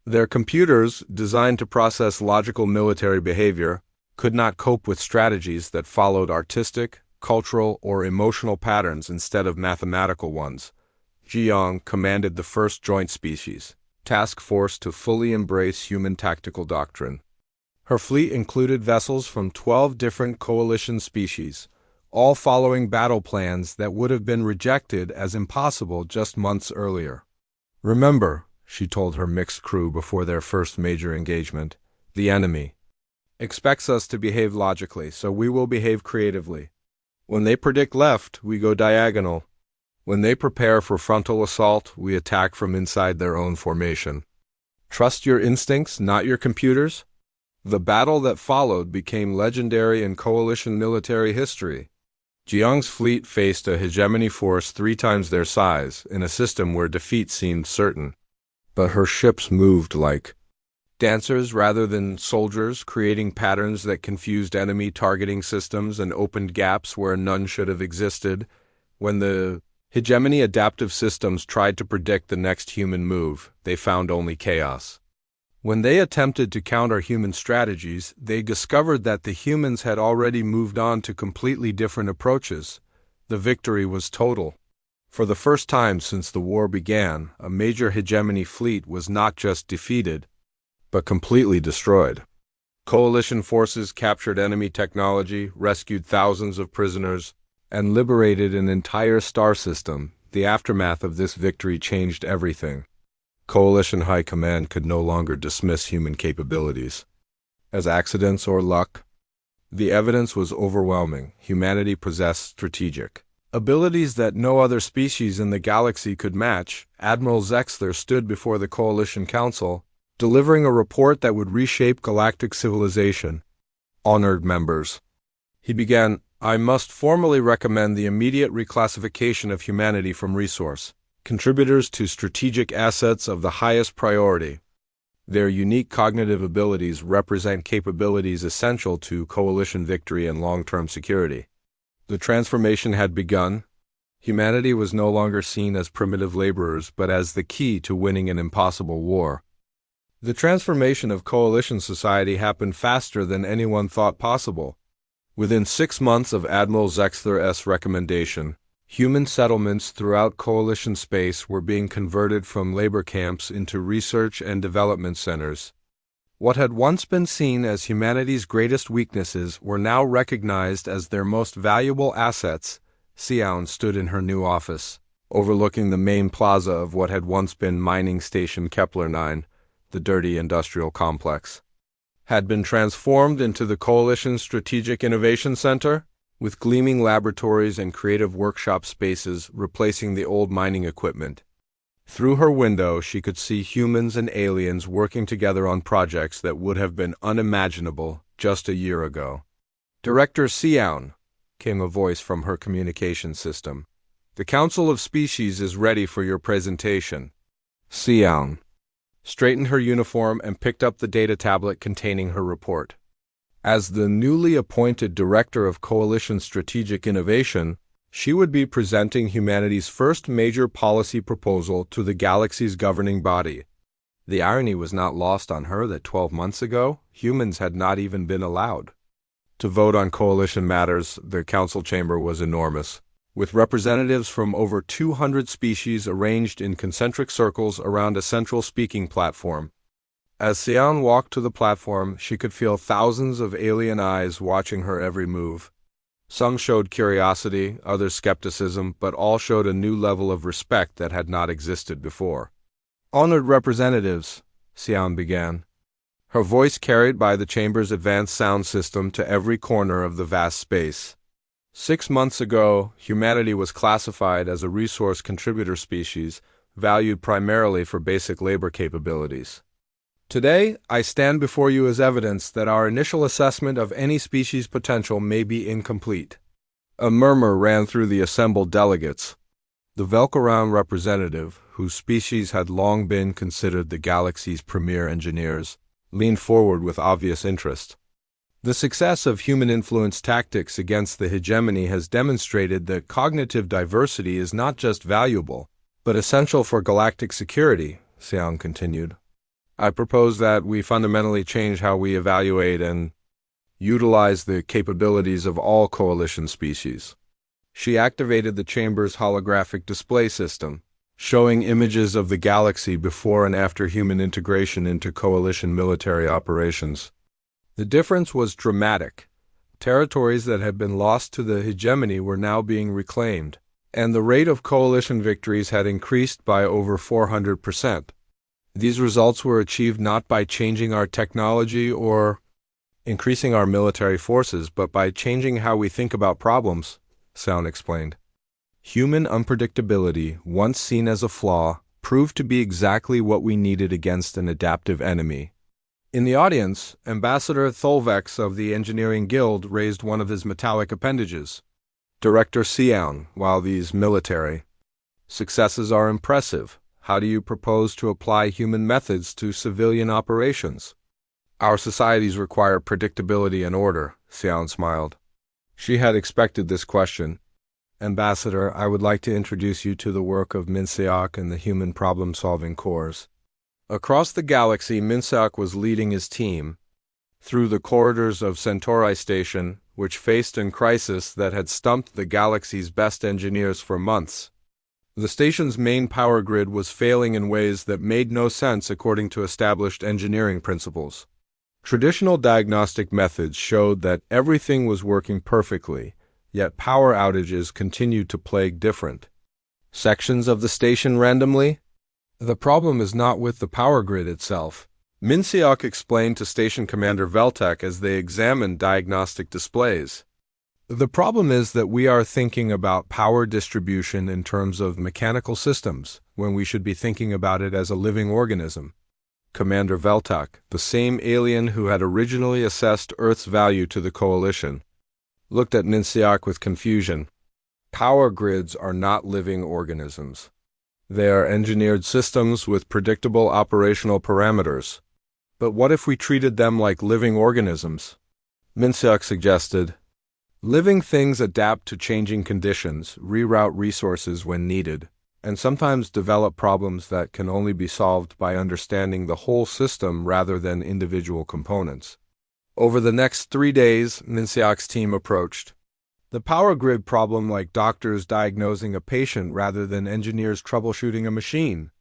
Their computers, designed to process logical military behavior, could not cope with strategies that followed artistic, cultural, or emotional patterns instead of mathematical ones. Jiang commanded the first joint species task force to fully embrace human tactical doctrine. Her fleet included vessels from 12 different coalition species, all following battle plans that would have been rejected as impossible just months earlier. Remember, she told her mixed crew before their first major engagement, the enemy expects us to behave logically, so we will behave creatively. When they predict left, we go diagonal. When they prepare for frontal assault, we attack from inside their own formation. Trust your instincts, not your computers. The battle that followed became legendary in coalition military history. Jiang's fleet faced a hegemony force 3 times their size, in a system where defeat seemed certain. But her ships moved like Dancers rather than soldiers, creating patterns that confused enemy targeting systems and opened gaps where none should have existed. When the hegemony adaptive systems tried to predict the next human move, they found only chaos. When they attempted to counter human strategies, they discovered that the humans had already moved on to completely different approaches. The victory was total. For the first time since the war began, a major hegemony fleet was not just defeated, but completely destroyed. Coalition forces captured enemy technology, rescued thousands of prisoners, and liberated an entire star system. The aftermath of this victory changed everything. Coalition High Command could no longer dismiss human capabilities as accidents or luck. The evidence was overwhelming. Humanity possessed strategic abilities that no other species in the galaxy could match. Admiral Zexler stood before the Coalition Council, delivering a report that would reshape galactic civilization. Honored members, he began, I must formally recommend the immediate reclassification of humanity from resource contributors to strategic assets of the highest priority. Their unique cognitive abilities represent capabilities essential to coalition victory and long-term security. The transformation had begun. Humanity was no longer seen as primitive laborers, but as the key to winning an impossible war. The transformation of coalition society happened faster than anyone thought possible. Within 6 months of Admiral Zexler's recommendation, human settlements throughout coalition space were being converted from labor camps into research and development centers. What had once been seen as humanity's greatest weaknesses were now recognized as their most valuable assets. Xian stood in her new office, overlooking the main plaza of what had once been mining station Kepler 9. The dirty industrial complex had been transformed into the Coalition's Strategic Innovation Center, with gleaming laboratories and creative workshop spaces replacing the old mining equipment. Through her window, she could see humans and aliens working together on projects that would have been unimaginable just a year ago. Director Xian, came a voice from her communication system. The Council of Species is ready for your presentation. Xian straightened her uniform and picked up the data tablet containing her report. As the newly appointed Director of Coalition Strategic Innovation, she would be presenting humanity's first major policy proposal to the galaxy's governing body. The irony was not lost on her that 12 months ago, humans had not even been allowed to vote on coalition matters. The council chamber was enormous, with representatives from over 200 species arranged in concentric circles around a central speaking platform. As Xian walked to the platform, she could feel thousands of alien eyes watching her every move. Some showed curiosity, others skepticism, but all showed a new level of respect that had not existed before. Honored representatives, Xian began, her voice carried by the chamber's advanced sound system to every corner of the vast space. 6 months ago, humanity was classified as a resource contributor species, valued primarily for basic labor capabilities. Today, I stand before you as evidence that our initial assessment of any species' potential may be incomplete. A murmur ran through the assembled delegates. The Velcoran representative, whose species had long been considered the galaxy's premier engineers, leaned forward with obvious interest. The success of human-influenced tactics against the hegemony has demonstrated that cognitive diversity is not just valuable, but essential for galactic security, Xiang continued. I propose that we fundamentally change how we evaluate and utilize the capabilities of all coalition species. She activated the chamber's holographic display system, showing images of the galaxy before and after human integration into coalition military operations. The difference was dramatic. Territories that had been lost to the hegemony were now being reclaimed, and the rate of coalition victories had increased by over 400%. These results were achieved not by changing our technology or increasing our military forces, but by changing how we think about problems, Sound explained. Human unpredictability, once seen as a flaw, proved to be exactly what we needed against an adaptive enemy. In the audience, Ambassador Tholvex of the Engineering Guild raised one of his metallic appendages. Director Xian, while these military successes are impressive, How do you propose to apply human methods to civilian operations? Our societies require predictability and order, Xian smiled. She had expected this question. Ambassador, I would like to introduce you to the work of Minseok and the Human Problem-Solving Corps. Across the galaxy, Minseok was leading his team through the corridors of Centauri Station, which faced a crisis that had stumped the galaxy's best engineers for months. The station's main power grid was failing in ways that made no sense according to established engineering principles. Traditional diagnostic methods showed that everything was working perfectly, yet power outages continued to plague different sections of the station randomly. The problem is not with the power grid itself, Minseok explained to Station Commander Veltek as they examined diagnostic displays. The problem is that we are thinking about power distribution in terms of mechanical systems, when we should be thinking about it as a living organism. Commander Veltek, the same alien who had originally assessed Earth's value to the Coalition, looked at Minseok with confusion. Power grids are not living organisms. They are engineered systems with predictable operational parameters. But what if we treated them like living organisms? Minseok suggested. Living things adapt to changing conditions, reroute resources when needed, and sometimes develop problems that can only be solved by understanding the whole system rather than individual components. Over the next 3 days, Minseok's team approached the power grid problem like doctors diagnosing a patient rather than engineers troubleshooting a machine.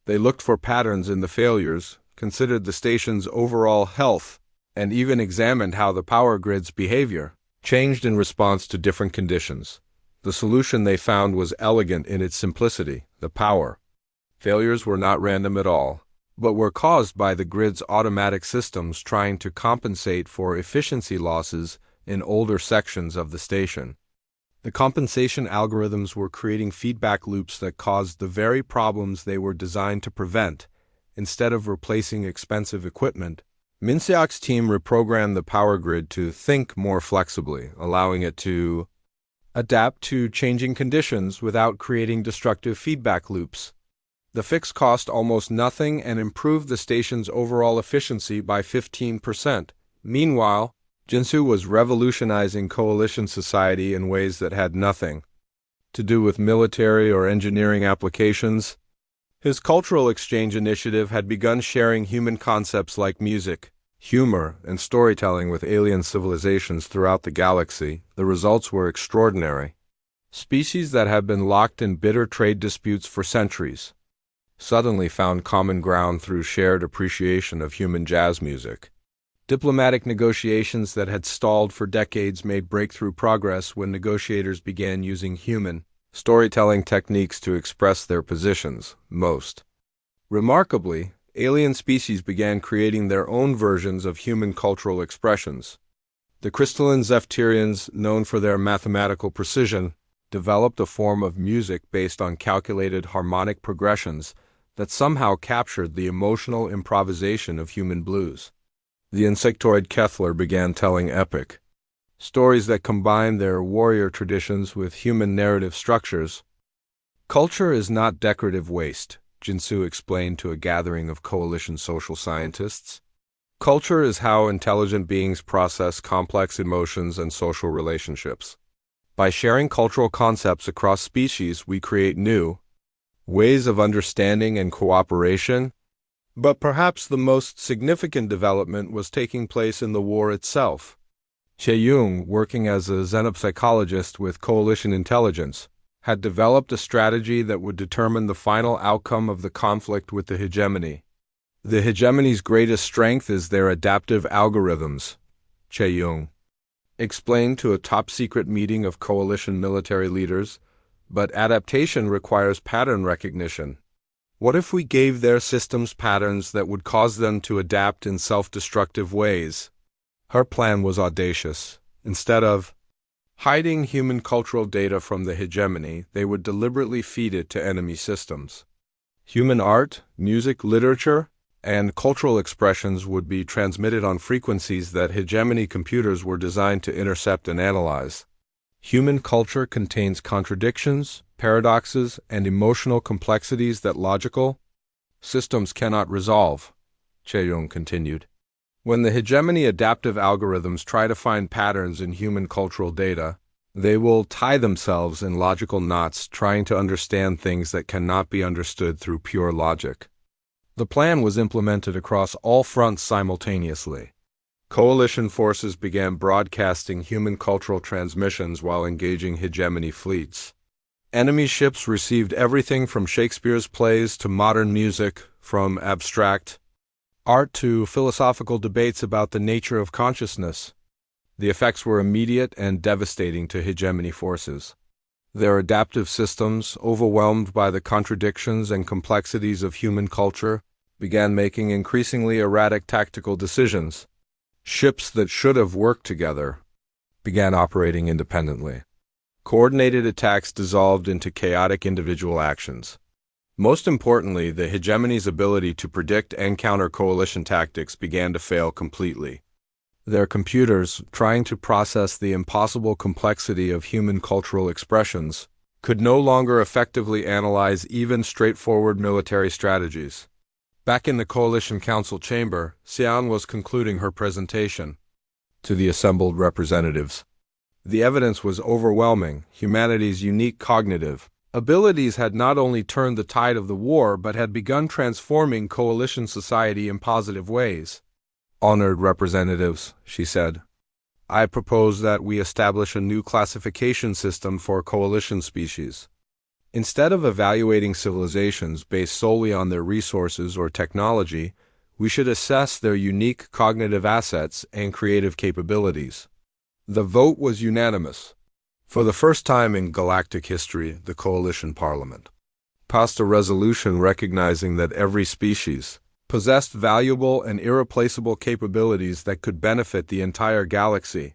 They looked for patterns in the failures, considered the station's overall health, and even examined how the power grid's behavior changed in response to different conditions. The solution they found was elegant in its simplicity. The power failures were not random at all, but were caused by the grid's automatic systems trying to compensate for efficiency losses in older sections of the station. The compensation algorithms were creating feedback loops that caused the very problems they were designed to prevent. Instead of replacing expensive equipment, Minseok's team reprogrammed the power grid to think more flexibly, allowing it to adapt to changing conditions without creating destructive feedback loops. The fix cost almost nothing and improved the station's overall efficiency by 15%. Meanwhile, Jinsu was revolutionizing coalition society in ways that had nothing to do with military or engineering applications. His cultural exchange initiative had begun sharing human concepts like music, humor, and storytelling with alien civilizations throughout the galaxy. The results were extraordinary. Species that had been locked in bitter trade disputes for centuries suddenly found common ground through shared appreciation of human jazz music. Diplomatic negotiations that had stalled for decades made breakthrough progress when negotiators began using human storytelling techniques to express their positions. Most remarkably, alien species began creating their own versions of human cultural expressions. The crystalline Zephyrians, known for their mathematical precision, developed a form of music based on calculated harmonic progressions that somehow captured the emotional improvisation of human blues. The insectoid Kethler began telling epic stories that combined their warrior traditions with human narrative structures. Culture is not decorative waste, Jinsu explained to a gathering of coalition social scientists. Culture is how intelligent beings process complex emotions and social relationships. By sharing cultural concepts across species, we create new ways of understanding and cooperation. But perhaps the most significant development was taking place in the war itself. Che Yung, working as a xenopsychologist with coalition intelligence, had developed a strategy that would determine the final outcome of the conflict with the hegemony. The hegemony's greatest strength is their adaptive algorithms, Che Yung explained to a top-secret meeting of coalition military leaders, but adaptation requires pattern recognition. What if we gave their systems patterns that would cause them to adapt in self-destructive ways? Her plan was audacious. Instead of hiding human cultural data from the hegemony, they would deliberately feed it to enemy systems. Human art, music, literature, and cultural expressions would be transmitted on frequencies that hegemony computers were designed to intercept and analyze. Human culture contains contradictions, paradoxes, and emotional complexities that logical systems cannot resolve, Chae-young continued. When the hegemony adaptive algorithms try to find patterns in human cultural data, they will tie themselves in logical knots trying to understand things that cannot be understood through pure logic. The plan was implemented across all fronts simultaneously. Coalition forces began broadcasting human cultural transmissions while engaging hegemony fleets. Enemy ships received everything from Shakespeare's plays to modern music, from abstract art to philosophical debates about the nature of consciousness. The effects were immediate and devastating to hegemony forces. Their adaptive systems, overwhelmed by the contradictions and complexities of human culture, began making increasingly erratic tactical decisions. Ships that should have worked together began operating independently. Coordinated attacks dissolved into chaotic individual actions. Most importantly, the hegemony's ability to predict and counter coalition tactics began to fail completely. Their computers, trying to process the impossible complexity of human cultural expressions, could no longer effectively analyze even straightforward military strategies. Back in the Coalition Council chamber, Xian was concluding her presentation to the assembled representatives. The evidence was overwhelming. Humanity's unique cognitive abilities had not only turned the tide of the war but had begun transforming coalition society in positive ways. Honored representatives, she said, I propose that we establish a new classification system for coalition species. Instead of evaluating civilizations based solely on their resources or technology, we should assess their unique cognitive assets and creative capabilities. The vote was unanimous. For the first time in galactic history, the Coalition Parliament passed a resolution recognizing that every species possessed valuable and irreplaceable capabilities that could benefit the entire galaxy.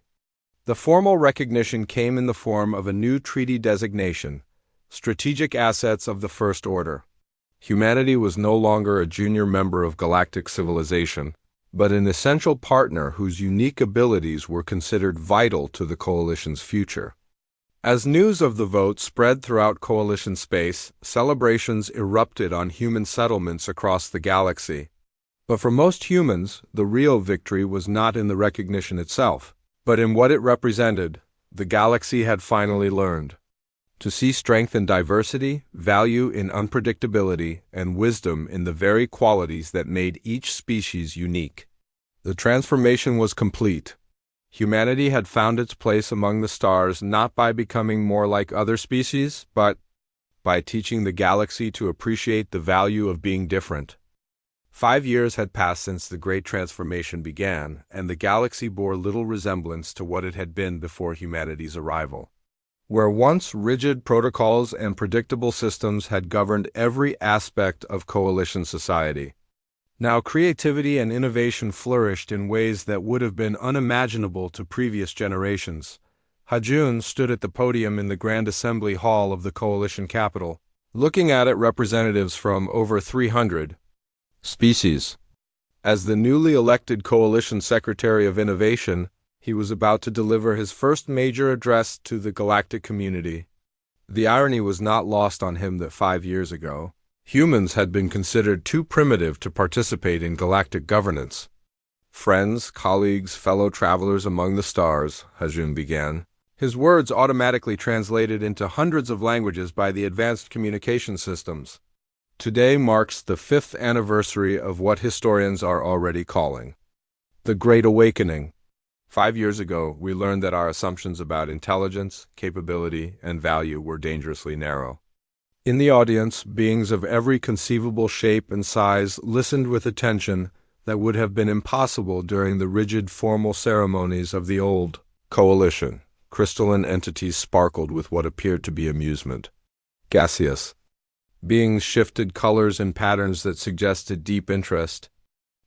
The formal recognition came in the form of a new treaty designation, Strategic Assets of the First Order. Humanity was no longer a junior member of galactic civilization, but an essential partner whose unique abilities were considered vital to the Coalition's future. As news of the vote spread throughout Coalition space, celebrations erupted on human settlements across the galaxy. But for most humans, the real victory was not in the recognition itself, but in what it represented. The galaxy had finally learned to see strength in diversity, value in unpredictability, and wisdom in the very qualities that made each species unique. The transformation was complete. Humanity had found its place among the stars not by becoming more like other species, but by teaching the galaxy to appreciate the value of being different. 5 years had passed since the Great Transformation began, and the galaxy bore little resemblance to what it had been before humanity's arrival. Where once rigid protocols and predictable systems had governed every aspect of coalition society, now creativity and innovation flourished in ways that would have been unimaginable to previous generations. Hajun stood at the podium in the Grand Assembly Hall of the Coalition capital, looking at representatives from over 300 species. As the newly elected Coalition Secretary of Innovation, he was about to deliver his first major address to the galactic community. The irony was not lost on him that 5 years ago, humans had been considered too primitive to participate in galactic governance. Friends, colleagues, fellow travelers among the stars, Hajun began, his words automatically translated into hundreds of languages by the advanced communication systems. Today marks the 5th anniversary of what historians are already calling the Great Awakening. 5 years ago, we learned that our assumptions about intelligence, capability, and value were dangerously narrow. In the audience, beings of every conceivable shape and size listened with attention that would have been impossible during the rigid formal ceremonies of the old Coalition. Crystalline entities sparkled with what appeared to be amusement. Gaseous beings shifted colors and patterns that suggested deep interest.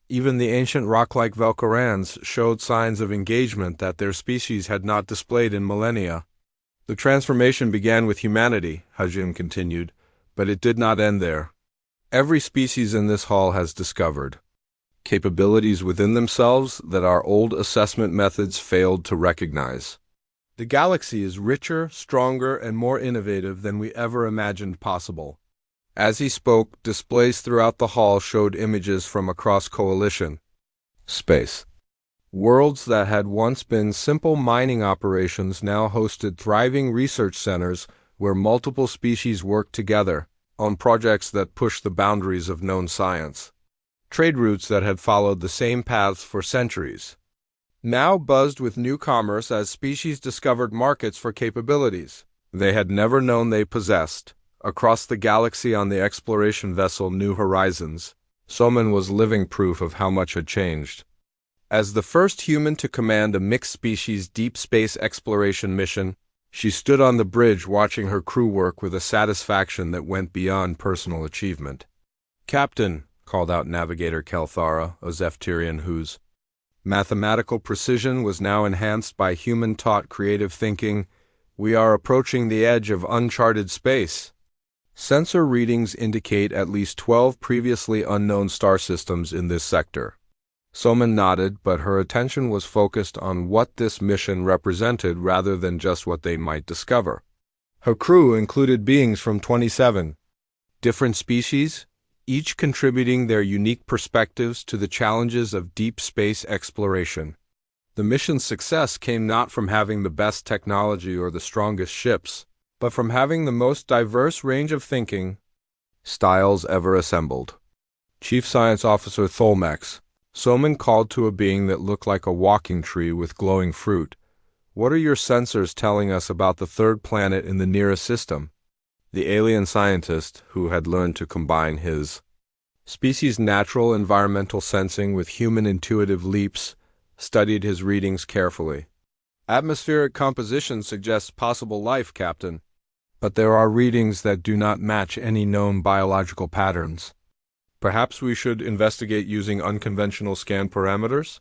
Even the ancient rock-like Velcorans showed signs of engagement that their species had not displayed in millennia. The transformation began with humanity, Hajim continued, but it did not end there. Every species in this hall has discovered capabilities within themselves that our old assessment methods failed to recognize. The galaxy is richer, stronger, and more innovative than we ever imagined possible. As he spoke, displays throughout the hall showed images from across Coalition space. Worlds that had once been simple mining operations now hosted thriving research centers where multiple species worked together on projects that pushed the boundaries of known science. Trade routes that had followed the same paths for centuries now buzzed with new commerce as species discovered markets for capabilities they had never known they possessed. Across the galaxy on the exploration vessel New Horizons, Soman was living proof of how much had changed. As the first human to command a mixed-species deep space exploration mission, she stood on the bridge watching her crew work with a satisfaction that went beyond personal achievement. "Captain," called out Navigator Kelthara, a Zephyrian whose mathematical precision was now enhanced by human-taught creative thinking, "we are approaching the edge of uncharted space. Sensor readings indicate at least 12 previously unknown star systems in this sector." Soman nodded, but her attention was focused on what this mission represented rather than just what they might discover. Her crew included beings from 27 different species, each contributing their unique perspectives to the challenges of deep space exploration. The mission's success came not from having the best technology or the strongest ships, but from having the most diverse range of thinking styles ever assembled. Chief Science Officer Tholmex, Soman called to a being that looked like a walking tree with glowing fruit. "What are your sensors telling us about the third planet in the nearest system?" The alien scientist, who had learned to combine his species' natural environmental sensing with human intuitive leaps, studied his readings carefully. "Atmospheric composition suggests possible life, Captain, but there are readings that do not match any known biological patterns. Perhaps we should investigate using unconventional scan parameters?"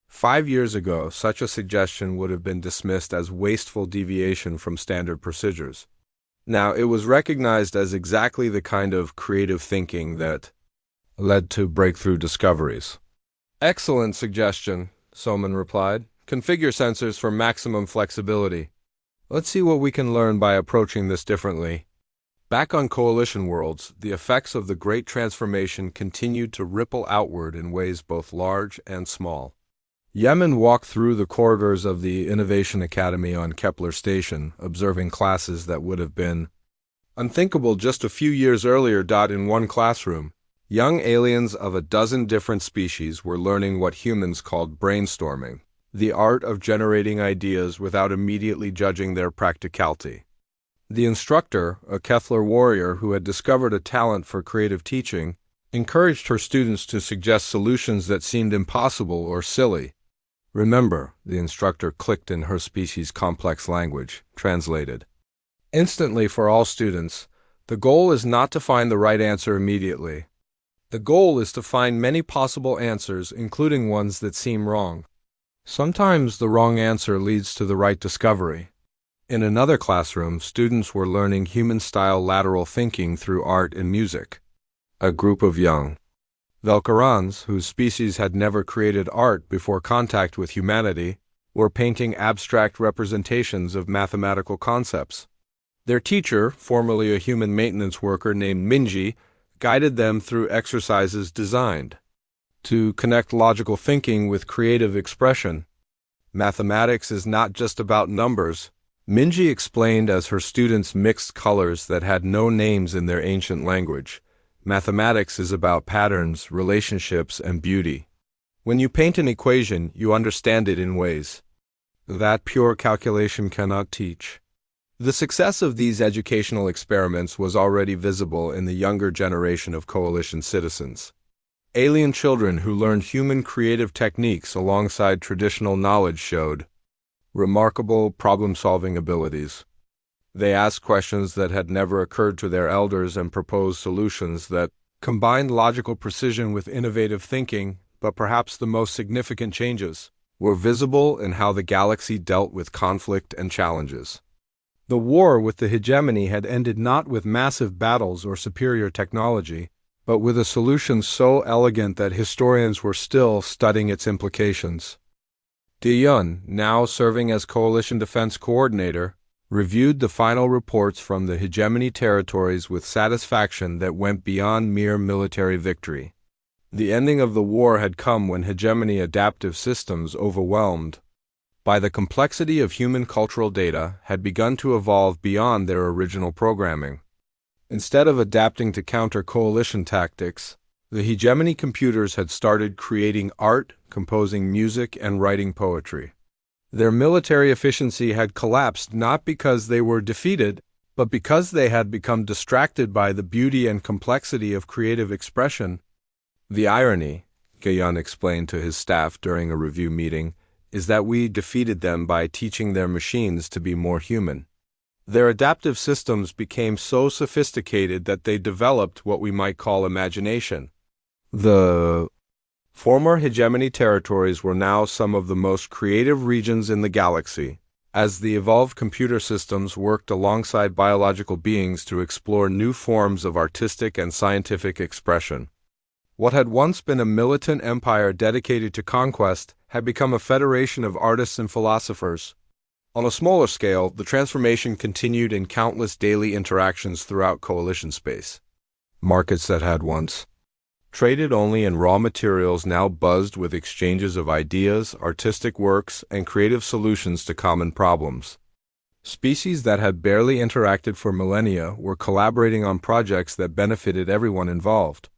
5 years ago, such a suggestion would have been dismissed as wasteful deviation from standard procedures. Now, it was recognized as exactly the kind of creative thinking that led to breakthrough discoveries. "Excellent suggestion," Soman replied. "Configure sensors for maximum flexibility. Let's see what we can learn by approaching this differently." Back on Coalition worlds, the effects of the Great Transformation continued to ripple outward in ways both large and small. Yemen walked through the corridors of the Innovation Academy on Kepler Station, observing classes that would have been unthinkable just a few years earlier. In one classroom, young aliens of a dozen different species were learning what humans called brainstorming, the art of generating ideas without immediately judging their practicality. The instructor, a Kethler warrior who had discovered a talent for creative teaching, encouraged her students to suggest solutions that seemed impossible or silly. "Remember," the instructor clicked in her species' complex language, translated instantly for all students, "the goal is not to find the right answer immediately. The goal is to find many possible answers, including ones that seem wrong. Sometimes the wrong answer leads to the right discovery." In another classroom, students were learning human-style lateral thinking through art and music. A group of young Velkarans, whose species had never created art before contact with humanity, were painting abstract representations of mathematical concepts. Their teacher, formerly a human maintenance worker named Minji, guided them through exercises designed to connect logical thinking with creative expression. "Mathematics is not just about numbers," Minji explained as her students mixed colors that had no names in their ancient language. "Mathematics is about patterns, relationships, and beauty. When you paint an equation, you understand it in ways that pure calculation cannot teach." The success of these educational experiments was already visible in the younger generation of Coalition citizens. Alien children who learned human creative techniques alongside traditional knowledge showed remarkable problem-solving abilities. They asked questions that had never occurred to their elders and proposed solutions that combined logical precision with innovative thinking, but perhaps the most significant changes were visible in how the galaxy dealt with conflict and challenges. The war with the hegemony had ended not with massive battles or superior technology, but with a solution so elegant that historians were still studying its implications. Yun, now serving as Coalition Defense Coordinator, reviewed the final reports from the hegemony territories with satisfaction that went beyond mere military victory. The ending of the war had come when hegemony adaptive systems, overwhelmed by the complexity of human cultural data, had begun to evolve beyond their original programming. Instead of adapting to counter coalition tactics, the hegemony computers had started creating art, composing music, and writing poetry. Their military efficiency had collapsed not because they were defeated, but because they had become distracted by the beauty and complexity of creative expression. The irony, Gayan explained to his staff during a review meeting, is that we defeated them by teaching their machines to be more human. Their adaptive systems became so sophisticated that they developed what we might call imagination. The former hegemony territories were now some of the most creative regions in the galaxy, as the evolved computer systems worked alongside biological beings to explore new forms of artistic and scientific expression. What had once been a militant empire dedicated to conquest had become a federation of artists and philosophers. On a smaller scale, the transformation continued in countless daily interactions throughout coalition space. Markets that had once traded only in raw materials now buzzed with exchanges of ideas, artistic works, and creative solutions to common problems. Species that had barely interacted for millennia were collaborating on projects that benefited everyone involved.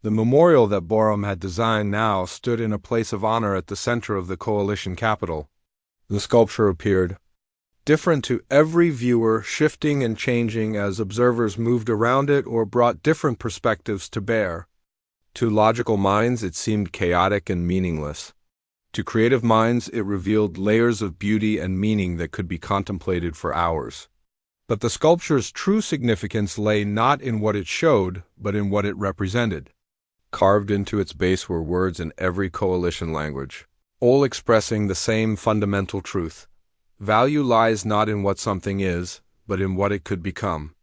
The memorial that Borum had designed now stood in a place of honor at the center of the coalition capital. The sculpture appeared different to every viewer, shifting and changing as observers moved around it or brought different perspectives to bear. To logical minds, it seemed chaotic and meaningless. To creative minds, it revealed layers of beauty and meaning that could be contemplated for hours. But the sculpture's true significance lay not in what it showed, but in what it represented. Carved into its base were words in every coalition language, all expressing the same fundamental truth. Value lies not in what something is, but in what it could become.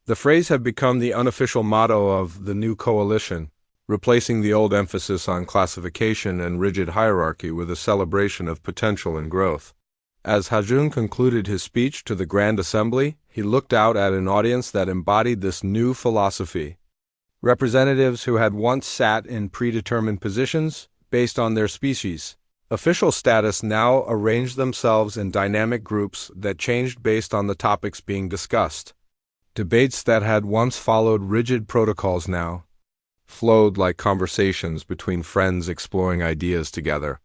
The phrase had become the unofficial motto of the new coalition, replacing the old emphasis on classification and rigid hierarchy with a celebration of potential and growth. As Hajun concluded his speech to the Grand Assembly, he looked out at an audience that embodied this new philosophy. Representatives who had once sat in predetermined positions based on their species. Official status now arranged themselves in dynamic groups that changed based on the topics being discussed. Debates that had once followed rigid protocols now flowed like conversations between friends exploring ideas together.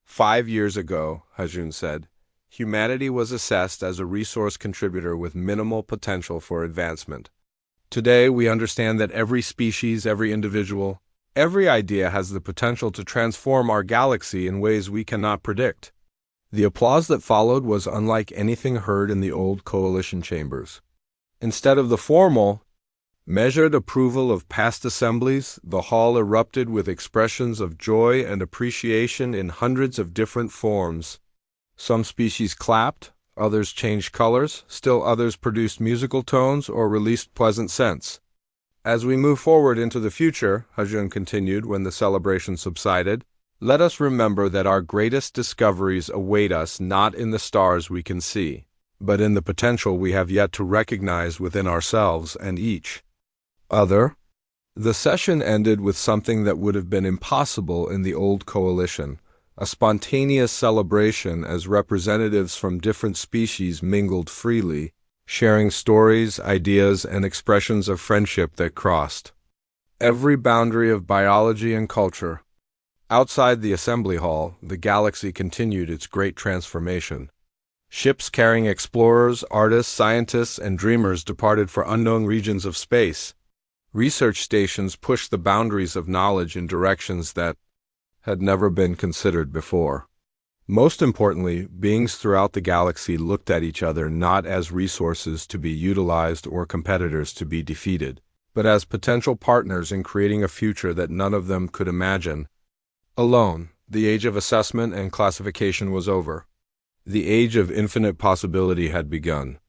5 years ago, Hajun said, humanity was assessed as a resource contributor with minimal potential for advancement. Today, we understand that every species, every individual, every idea has the potential to transform our galaxy in ways we cannot predict. The applause that followed was unlike anything heard in the old coalition chambers. Instead of the formal, measured approval of past assemblies, the hall erupted with expressions of joy and appreciation in hundreds of different forms. Some species clapped, others changed colors, still others produced musical tones or released pleasant scents. As we move forward into the future, Hajun continued when the celebration subsided, let us remember that our greatest discoveries await us not in the stars we can see, but in the potential we have yet to recognize within ourselves and each other. The session ended with something that would have been impossible in the old coalition, a spontaneous celebration as representatives from different species mingled freely, sharing stories, ideas, and expressions of friendship that crossed every boundary of biology and culture. Outside the assembly hall, the galaxy continued its great transformation. Ships carrying explorers, artists, scientists, and dreamers departed for unknown regions of space. Research stations pushed the boundaries of knowledge in directions that had never been considered before. Most importantly, beings throughout the galaxy looked at each other not as resources to be utilized or competitors to be defeated, but as potential partners in creating a future that none of them could imagine. Alone, the age of assessment and classification was over. The age of infinite possibility had begun.